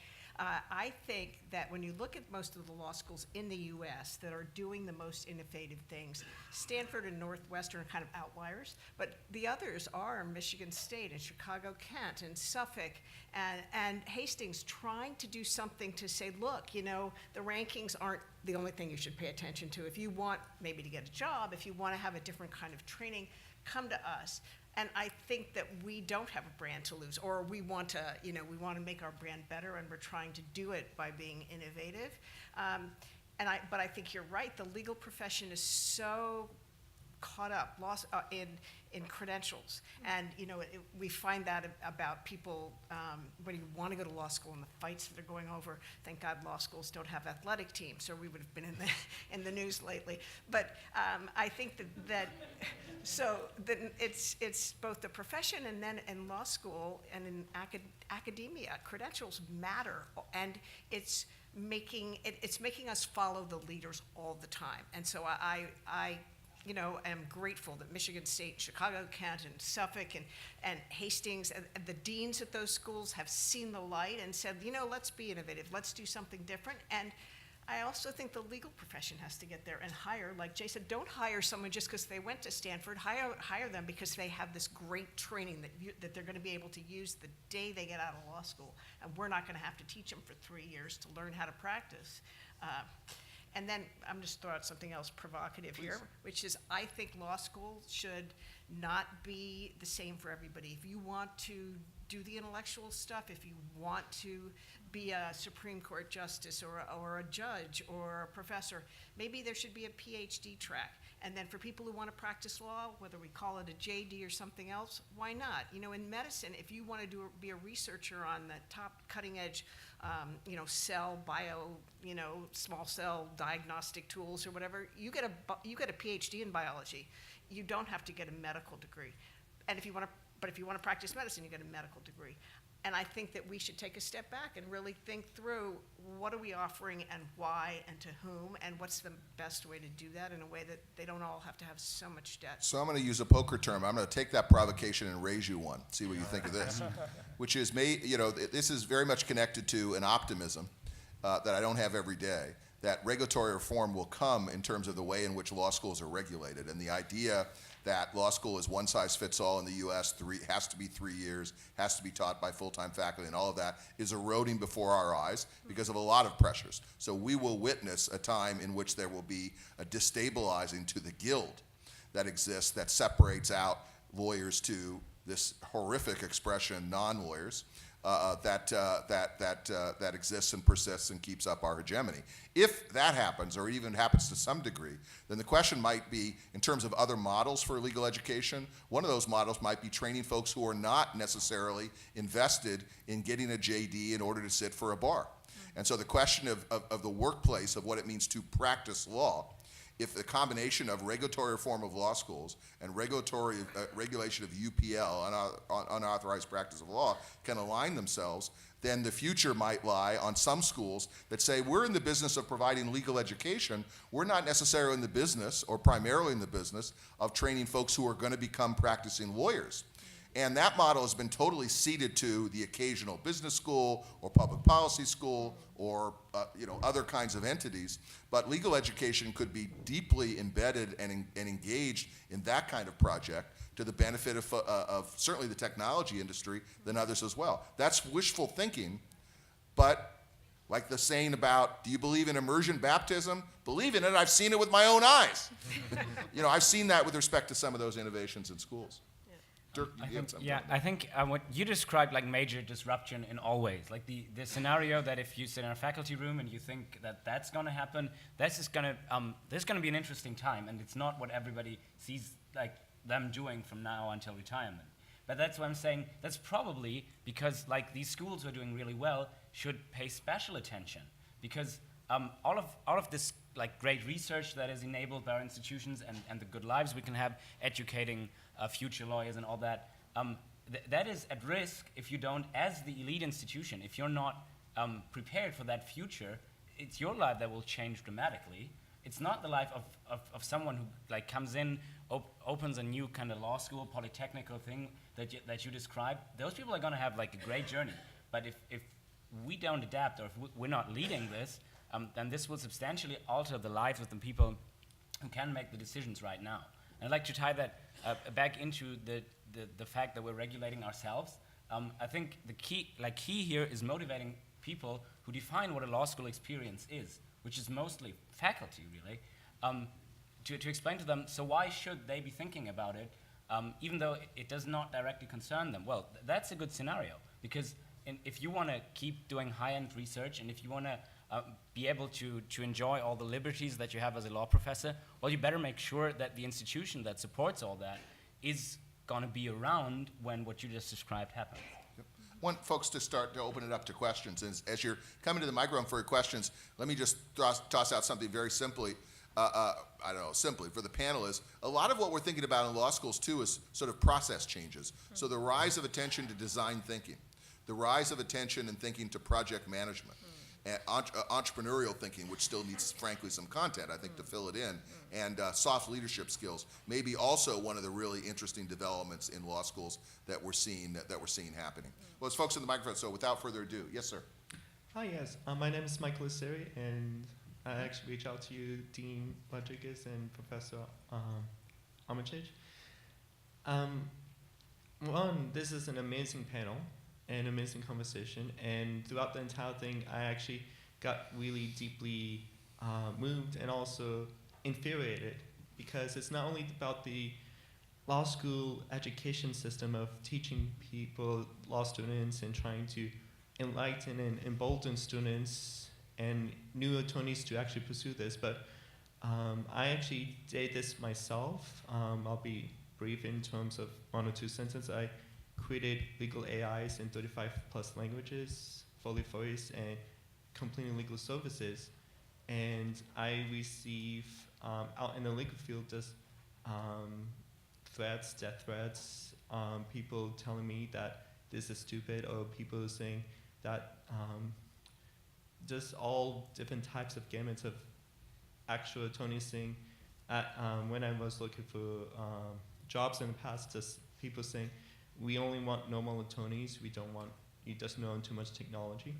I think that when you look at most of the law schools in the US that are doing the most innovative things, Stanford and Northwestern are kind of outliers, but the others are Michigan State and Chicago, Kent and Suffolk and Hastings, trying to do something to say, look, you know, the rankings aren't the only thing you should pay attention to. If you want maybe to get a job, if you want to have a different kind of training, come to us. And I think that we don't have a brand to lose, or we want to, you know, we want to make our brand better, and we're trying to do it by being innovative. But I think you're right. The legal profession is so caught up in credentials, and you know we find that about people when you want to go to law school and the fights that are going over. Thank God law schools don't have athletic teams, or we would have been in the news lately. But I think that it's both the profession and then in law school and in academia, credentials matter, and it's making us follow the leaders all the time. And so I you know, am grateful that Michigan State, Chicago, Kent, and Suffolk, and Hastings, and the deans at those schools have seen the light and said, you know, let's be innovative, let's do something different. And I also think the legal profession has to get there and hire, like Jay said, don't hire someone just because they went to Stanford, hire them because they have this great training that they're going to be able to use the day they get out of law school. And we're not going to have to teach them for 3 years to learn how to practice. And then I'm just throw out something else provocative here, which is I think law school should not be the same for everybody. If you want to do the intellectual stuff, if you want to be a Supreme Court justice or a judge or a professor, maybe there should be a PhD track. And then for people who want to practice law, whether we call it a JD or something else, why not? You know, in medicine, if you want to be a researcher on the top cutting edge, you know, cell bio, you know, small cell diagnostic tools or whatever, you get a PhD in biology. You don't have to get a medical degree. And if you want to practice medicine, you get a medical degree. And I think that we should take a step back and really think through what are we offering and why and to whom, and what's the best way to do that in a way that they don't all have to have so much debt. So I'm going to use a poker term. I'm going to take that provocation and raise you one. See what you think of this. Which is, you know, this is very much connected to an optimism that I don't have every day, that regulatory reform will come in terms of the way in which law schools are regulated, and the idea that law school is one size fits all in the US, has to be 3 years, has to be taught by full-time faculty, and all of that is eroding before our eyes because of a lot of pressures. So we will witness a time in which there will be a destabilizing to the guild that exists that separates out lawyers to this horrific expression, non-lawyers, that exists and persists and keeps up our hegemony. If that happens, or even happens to some degree, then the question might be, in terms of other models for legal education, one of those models might be training folks who are not necessarily invested in getting a JD in order to sit for a bar. And so the question of the workplace, of what it means to practice law, if the combination of regulatory reform of law schools and regulatory regulation of UPL, unauthorized practice of law, can align themselves, then the future might lie on some schools that say, we're in the business of providing legal education. We're not necessarily in the business, or primarily in the business, of training folks who are going to become practicing lawyers. And that model has been totally ceded to the occasional business school or public policy school or other kinds of entities. But legal education could be deeply embedded and engaged in that kind of project to the benefit of certainly the technology industry than others as well. That's wishful thinking, but like the saying about, do you believe in immersion baptism? Believe in it, I've seen it with my own eyes. I've seen that with respect to some of those innovations in schools. Dirk, you have something? Yeah, I think what you described, like major disruption in all ways, like the scenario that if you sit in a faculty room and you think that that's going to happen, this is going to be an interesting time, and it's not what everybody sees like them doing from now until retirement. But that's why I'm saying that's probably because like these schools who are doing really well should pay special attention, because all of this like great research that is enabled by our institutions and the good lives we can have educating future lawyers and all that, that is at risk if you don't, as the elite institution, if you're not prepared for that future, it's your life that will change dramatically. It's not the life of someone who like comes in, opens a new kind of law school, polytechnical thing that you described. Those people are going to have like a great journey. But if we don't adapt, or if we're not leading this, then this will substantially alter the lives of the people who can make the decisions right now. And I'd like to tie that back into the fact that we're regulating ourselves. I think the key here is motivating people who define what a law school experience is, which is mostly faculty, really, to explain to them, so why should they be thinking about it, even though it does not directly concern them? Well, that's a good scenario, because if you want to keep doing high-end research, and if you want to be able to enjoy all the liberties that you have as a law professor, well, you better make sure that the institution that supports all that is going to be around when what you just described happens. Yep. I want folks to start to open it up to questions. And as you're coming to the microphone for your questions, let me just toss out something very simply. Simply for the panelists, a lot of what we're thinking about in law schools too is sort of process changes. So the rise of attention to design thinking, the rise of attention and thinking to project management, and entrepreneurial thinking, which still needs, frankly, some content, I think, to fill it in, and soft leadership skills, may be also one of the really interesting developments in law schools that we're seeing happening. Well, it's folks in the microphone, so without further ado, yes, sir. Hi, yes. My name is Michael Aseri, and I actually reached out to you, Dean Rodriguez and Professor Armitage. One, this is an amazing panel, an amazing conversation, and throughout the entire thing, I actually got really deeply moved and also infuriated, because it's not only about the law school education system of teaching people, law students, and trying to enlighten and embolden students and new attorneys to actually pursue this, but I actually did this myself. I'll be brief in terms of 1 or 2 sentences. I created legal AIs in 35 plus languages, fully voiced, and completing legal services. And I receive out in the legal field just threats, death threats, people telling me that this is stupid, or people saying that just all different types of gamuts of actual attorneys saying when I was looking for jobs in the past, just people saying, we only want normal attorneys, we don't want you just know too much technology.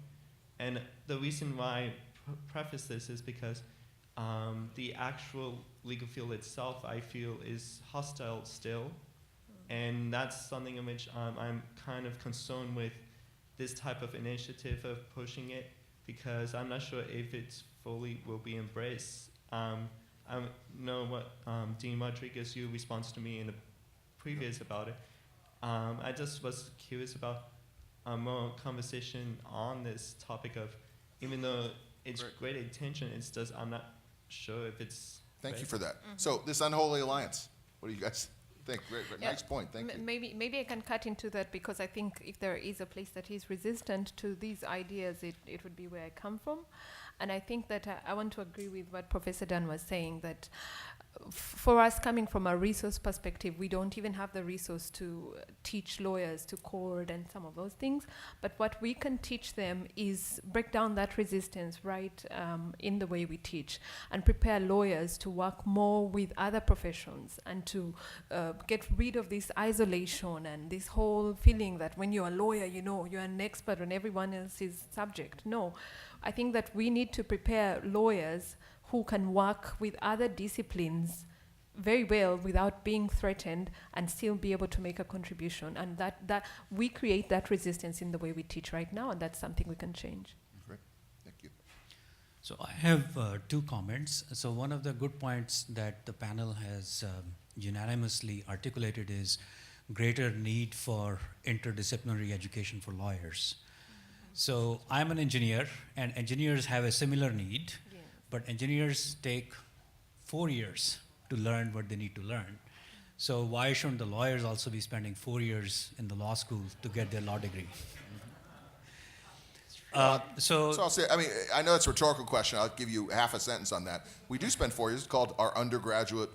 And the reason why I preface this is because the actual legal field itself, I feel, is hostile still. And that's something in which I'm kind of concerned with this type of initiative of pushing it, because I'm not sure if it fully will be embraced. I know what Dean Rodriguez, your response to me in the previous about it. I just was curious about more conversation on this topic of, even though it's great intention, it's just, I'm not sure if it's Thank you for that. So this unholy alliance, what do you guys? think. Nice point. Thank you. Maybe I can cut into that, because I think if there is a place that is resistant to these ideas, it would be where I come from. And I think that I want to agree with what Professor Dan was saying, that for us, coming from a resource perspective, we don't even have the resource to teach lawyers to code and some of those things. But what we can teach them is break down that resistance right in the way we teach, and prepare lawyers to work more with other professions, and to get rid of this isolation and this whole feeling that when you're a lawyer, you know, you're an expert on everyone else's subject. No, I think that we need to prepare lawyers who can work with other disciplines very well without being threatened, and still be able to make a contribution. And that we create that resistance in the way we teach right now, and that's something we can change. Great. Thank you. So I have two comments. So one of the good points that the panel has unanimously articulated is greater need for interdisciplinary education for lawyers. So I'm an engineer, and engineers have a similar need. But engineers take 4 years to learn what they need to learn. So why shouldn't the lawyers also be spending 4 years in the law school to get their law degree? So I'll say, I mean, I know it's a rhetorical question. I'll give you half a sentence on that. We do spend 4 years. It's called our undergraduate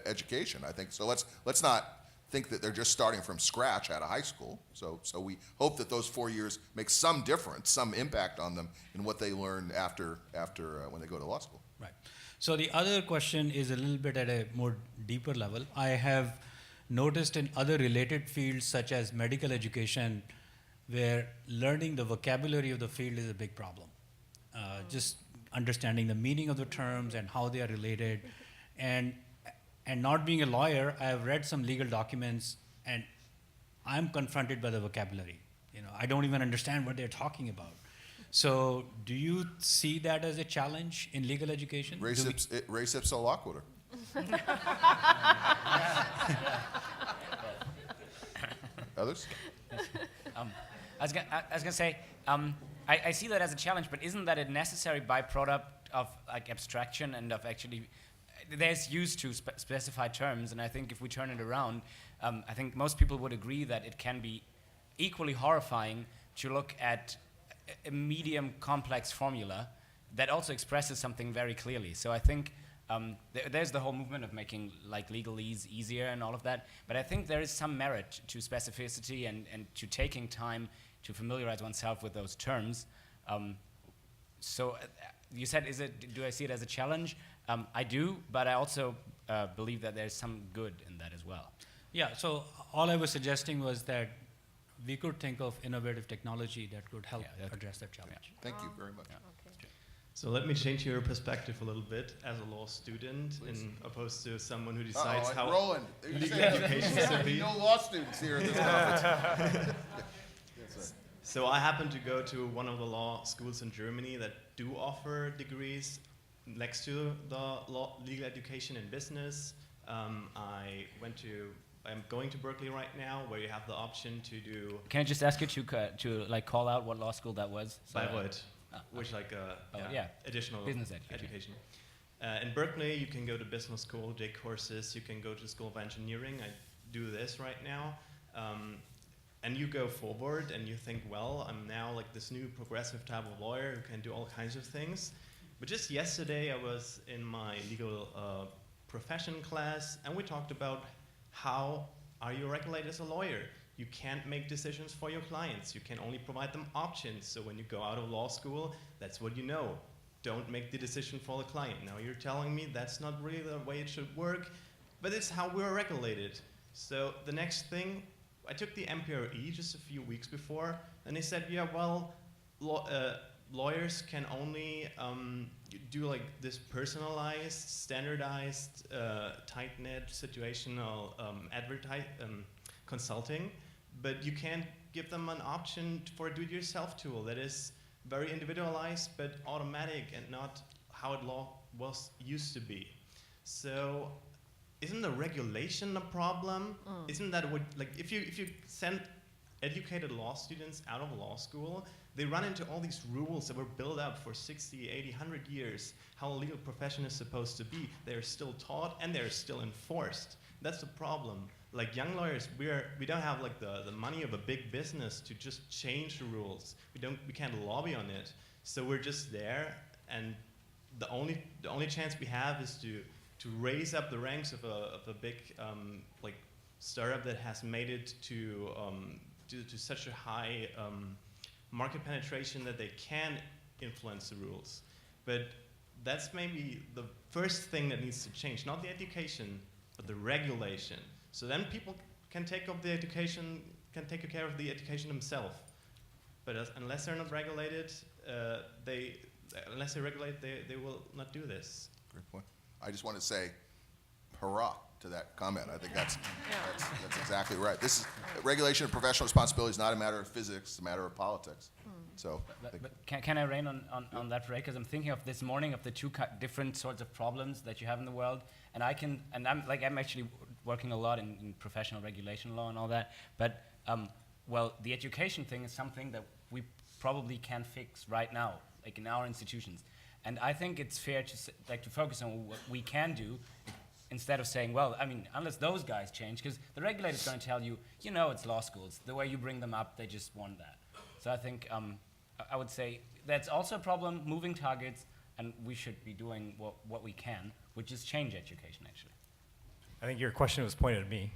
education, I think. So let's not think that they're just starting from scratch out of high school. So we hope that those 4 years make some difference, some impact on them in what they learn after when they go to law school. Right. So the other question is a little bit at a more deeper level. I have noticed in other related fields, such as medical education, where learning the vocabulary of the field is a big problem. Just understanding the meaning of the terms and how they are related. And not being a lawyer, I have read some legal documents, and I'm confronted by the vocabulary. You know, I don't even understand what they're talking about. So, do you see that as a challenge in legal education? Res ipsa loquitur. Others? I was gonna say, I see that as a challenge, but isn't that a necessary byproduct of like abstraction and of actually? There's use to specify terms, and I think if we turn it around, I think most people would agree that it can be equally horrifying to look at a medium complex formula that also expresses something very clearly. So I think there's the whole movement of making like legalese easier and all of that, but I think there is some merit to specificity and to taking time to familiarize oneself with those terms. So you said, do I see it as a challenge? I do, but I also believe that there's some good in that as well. Yeah, so all I was suggesting was that we could think of innovative technology that could help address that challenge. Thank you very much. Okay. So let me change your perspective a little bit as a law student, in opposed to someone who decides how Roland, legal education should be. No law students here at this conference. So I happen to go to one of the law schools in Germany that do offer degrees next to the legal education in business. I'm going to Berkeley right now, where you have the option to do. Can I just ask you to like call out what law school that was? Bayreuth, which like additional business education. In Berkeley, you can go to business school, take courses. You can go to School of Engineering. I do this right now. And you go forward and you think, well, I'm now like this new progressive type of lawyer who can do all kinds of things. But just yesterday, I was in my legal profession class, and we talked about how are you regulated as a lawyer? You can't make decisions for your clients. You can only provide them options. So when you go out of law school, that's what you know. Don't make the decision for the client. Now you're telling me that's not really the way it should work, but it's how we're regulated. So the next thing, I took the MPRE just a few weeks before, and they said, yeah, well, lawyers can only do like this personalized, standardized, tight-knit, situational consulting, but you can't give them an option for a do-it-yourself tool that is very individualized but automatic and not how it was used to be. So isn't the regulation a problem? Isn't that what, like, if you send educated law students out of law school, they run into all these rules that were built up for 60, 80, 100 years, how a legal profession is supposed to be. They're still taught and they're still enforced. That's the problem. Like young lawyers, we don't have like the money of a big business to just change the rules. We can't lobby on it. So we're just there, and the only chance we have is to raise up the ranks of a big like startup that has made it to such a high market penetration that they can influence the rules. But that's maybe the first thing that needs to change, not the education, but the regulation. So then people can take care of the education themselves. But unless they're not regulated, unless they're regulated, they will not do this. Great point. I just want to say, hurrah to that comment. I think that's exactly right. This is regulation of professional responsibility is not a matter of physics; it's a matter of politics. So, But can I rain on that, Ray? Because I'm thinking of this morning of the two different sorts of problems that you have in the world, and I'm actually working a lot in professional regulation law and all that. But well, the education thing is something that we probably can fix right now, like in our institutions. And I think it's fair to focus on what we can do, instead of saying, well, I mean, unless those guys change, because the regulator's going to tell you, it's law schools. The way you bring them up, they just want that. So I think I would say that's also a problem, moving targets, and we should be doing what we can, which is change education, actually. I think your question was pointed at me.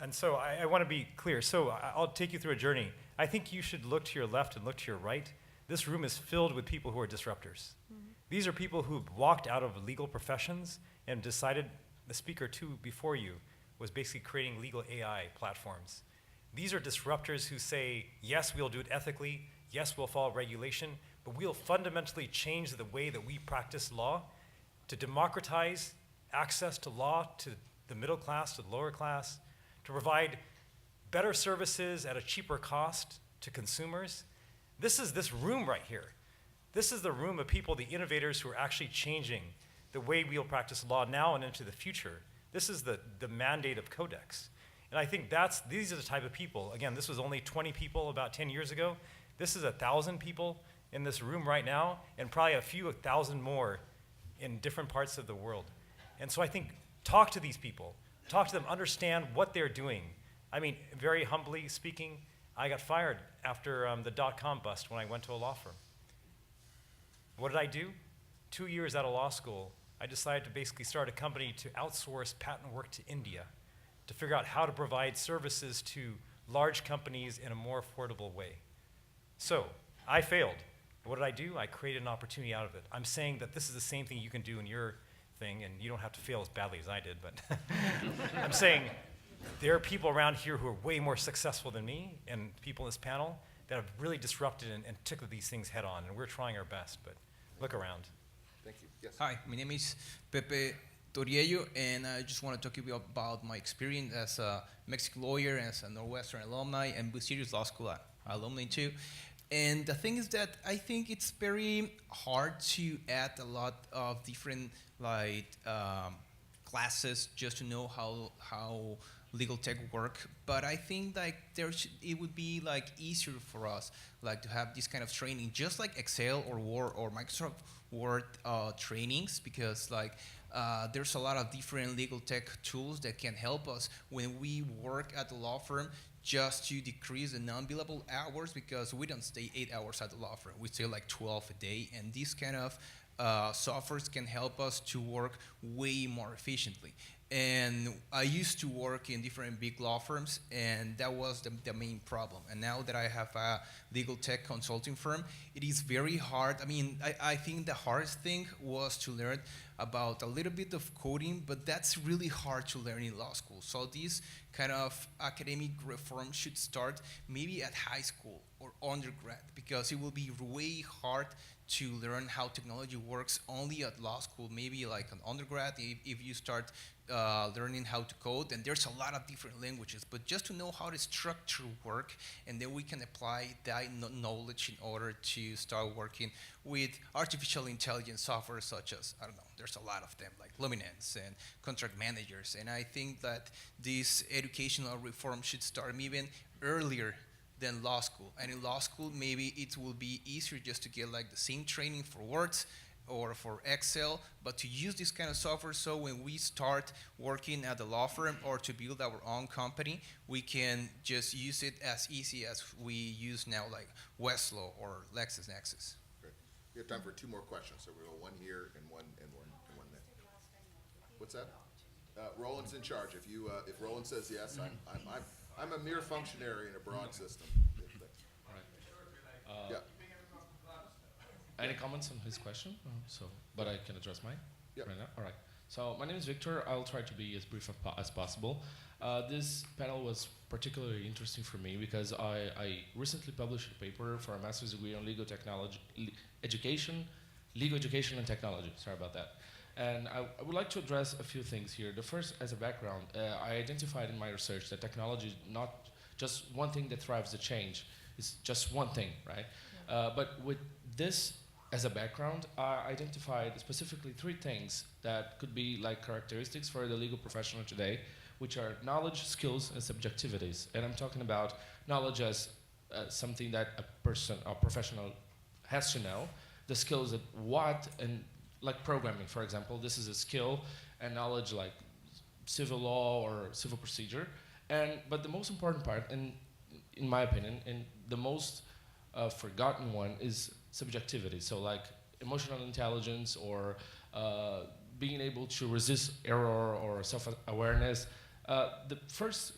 And so I want to be clear. So I'll take you through a journey. I think you should look to your left and look to your right. This room is filled with people who are disruptors. Mm-hmm. These are people who've walked out of legal professions and decided, the speaker two before you was basically creating legal AI platforms. These are disruptors who say, yes, we'll do it ethically, yes, we'll follow regulation, but we'll fundamentally change the way that we practice law to democratize access to law to the middle class, to the lower class, to provide better services at a cheaper cost to consumers. This is this room right here. This is the room of people, the innovators who are actually changing the way we'll practice law now and into the future. This is the mandate of Codex. And I think these are the type of people. Again, this was only 20 people about 10 years ago. This is 1,000 people in this room right now, and probably a few 1,000 more in different parts of the world. And so I think, talk to these people. Talk to them, understand what they're doing. I mean, very humbly speaking, I got fired after the dot-com bust when I went to a law firm. What did I do? 2 years out of law school, I decided to basically start a company to outsource patent work to India, to figure out how to provide services to large companies in a more affordable way. So, I failed. What did I do? I created an opportunity out of it. I'm saying that this is the same thing you can do in your thing, and you don't have to fail as badly as I did, but I'm saying there are people around here who are way more successful than me, and people in this panel that have really disrupted and took these things head on, and we're trying our best, but look around. thank you. Yes. Hi, my name is Pepe Toriello, and I just want to talk to you about my experience as a Mexican lawyer, as a Northwestern alumni, and Bucerius Law School alumni too. And the thing is that I think it's very hard to add a lot of different classes just to know how legal tech work. But I think it would be easier for us to have this kind of training, just like Excel or Word or Microsoft Word trainings, because there's a lot of different legal tech tools that can help us when we work at the law firm, just to decrease the non-billable hours, because we don't stay 8 hours at the law firm. We stay 12 a day, and these kind of softwares can help us to work way more efficiently. And I used to work in different big law firms, and that was the main problem. And now that I have a legal tech consulting firm, it is very hard. I mean, I think the hardest thing was to learn about a little bit of coding, but that's really hard to learn in law school. So this kind of academic reform should start maybe at high school or undergrad, because it will be way hard to learn how technology works only at law school. Maybe like an undergrad, if you start learning how to code, and there's a lot of different languages, but just to know how the structure work, and then we can apply that knowledge in order to start working with artificial intelligence software such as, I don't know, there's a lot of them, like Luminance and contract managers. And I think that this educational reform should start even earlier than law school. And in law school, maybe it will be easier just to get the same training for words or for Excel, but to use this kind of software so when we start working at the law firm or to build our own company, we can just use it as easy as we use now, like Westlaw or LexisNexis. Great. We have time for 2 more questions, so we'll go one here and one there. What's that? Roland's in charge. If Roland says yes, I'm a mere functionary in a broad system. Yeah. Any comments on his question? But I can address mine Yep. right now. All right. So my name is Victor. I'll try to be as brief as possible. This panel was particularly interesting for me because I recently published a paper for a master's degree on legal education and technology. Sorry about that. And I would like to address a few things here. The first, as a background, I identified in my research that technology is not just one thing that drives the change. It's just one thing, right? But with this as a background, I identified specifically 3 things that could be like characteristics for the legal professional today, which are knowledge, skills, and subjectivities. And I'm talking about knowledge as something that a professional has to know, the skills at what, and like programming, for example, this is a skill, and knowledge like civil law or civil procedure. But the most important part, and in my opinion, and the most forgotten one is subjectivity. So like emotional intelligence or being able to resist error or self-awareness. The first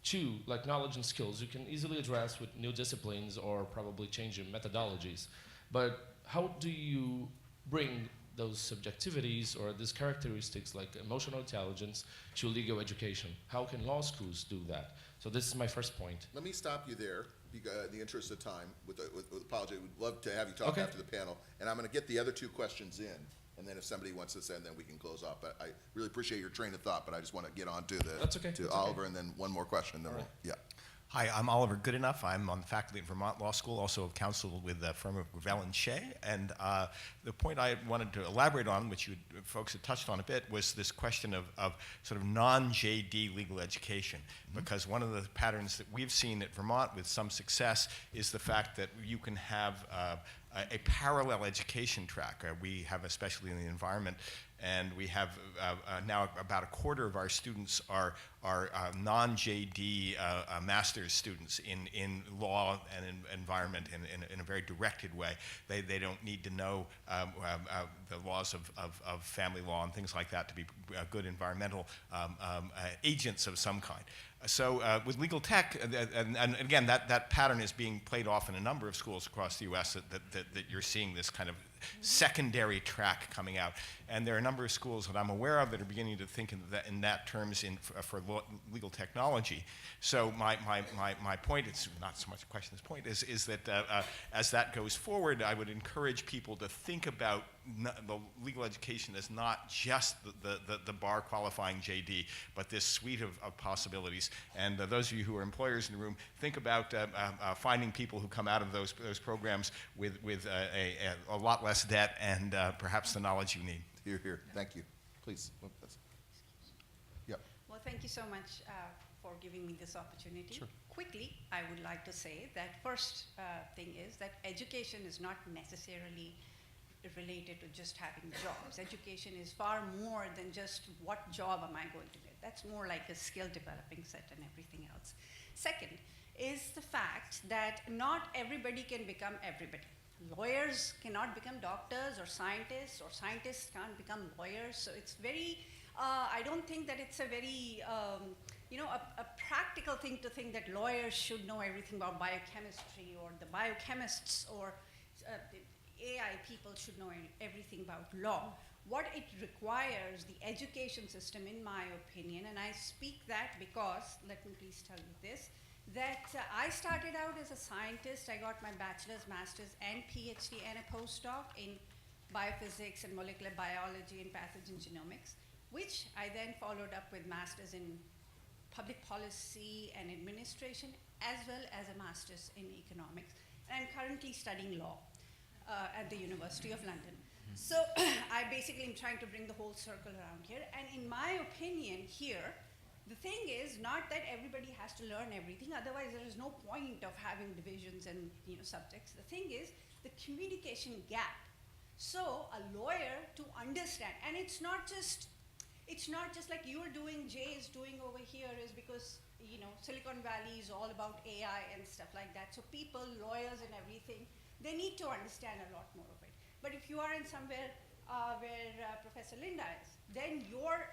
2, like knowledge and skills, you can easily address with new disciplines or probably changing methodologies. But how do you bring those subjectivities or these characteristics like emotional intelligence to legal education? How can law schools do that? So this is my first point. Let me stop you there, in the interest of time, with apology. We'd love to have you talk after the panel, and I'm going to get the other 2 questions in, and then if somebody wants to send, then we can close off. But I really appreciate your train of thought, but I just want to get on to Oliver, and then one more question, then yeah. Hi, I'm Oliver Goodenough. I'm on the faculty at Vermont Law School, also have counseled with the firm of Gravel and Shea. And the point I wanted to elaborate on, which you folks had touched on a bit, was this question of sort of non-JD legal education. Because one of the patterns that we've seen at Vermont with some success is the fact that you can have a parallel education track. We have, especially in the environment, and we have now about a quarter of our students are non-JD master's students in law and in environment in a very directed way. They don't need to know the laws of family law and things like that to be good environmental agents of some kind. So with legal tech, and again, that pattern is being played off in a number of schools across the U.S. that you're seeing this kind of secondary track coming out. And there are a number of schools that I'm aware of that are beginning to think in that terms for legal technology. So my point, it's not so much a question, this point, is that as that goes forward, I would encourage people to think about the legal education as not just the bar qualifying JD, but this suite of possibilities. And those of you who are employers in the room, think about finding people who come out of those programs with a lot less debt and perhaps the knowledge you need. Here. Thank you. Please. Yep. Well, thank you so much for giving me this opportunity. Sure. Quickly, I would like to say that first thing is that education is not necessarily related to just having jobs. Education is far more than just what job am I going to get. That's more like a skill developing set and everything else. Second is the fact that not everybody can become everybody. Lawyers cannot become doctors or scientists can't become lawyers. So it's very, I don't think that it's a very, a practical thing to think that lawyers should know everything about biochemistry, or the biochemists or the AI people should know everything about law. What it requires, the education system, in my opinion, and I speak that because, let me please tell you this, that I started out as a scientist. I got my bachelor's, master's, and PhD and a postdoc in biophysics and molecular biology and pathogen genomics, which I then followed up with master's in public policy and administration, as well as a master's in economics. And I'm currently studying law at the University of London. So I basically am trying to bring the whole circle around here. And in my opinion here, the thing is not that everybody has to learn everything, otherwise there is no point of having divisions and subjects. The thing is the communication gap. So a lawyer to understand, and it's not just like you're doing, Jay is doing over here, is because, you know, Silicon Valley is all about AI and stuff like that. So people, lawyers and everything, they need to understand a lot more of it. But if you are in somewhere where Professor Linda is, then your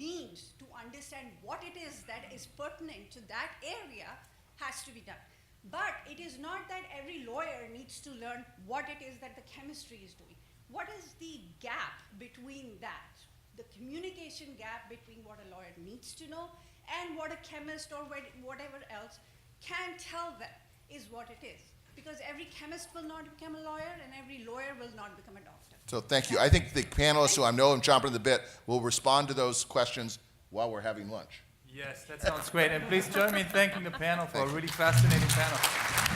need to understand what it is that is pertinent to that area has to be done. But it is not that every lawyer needs to learn what it is that the chemistry is doing. What is the gap between that? The communication gap between what a lawyer needs to know and what a chemist or whatever else can tell them is what it is. Because every chemist will not become a lawyer and every lawyer will not become a doctor. So thank you. I think the panelists, who I know I'm chomping at the bit, will respond to those questions while we're having lunch. Yes, that sounds great. And please join me in thanking the panel for a really fascinating panel.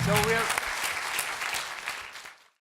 So we're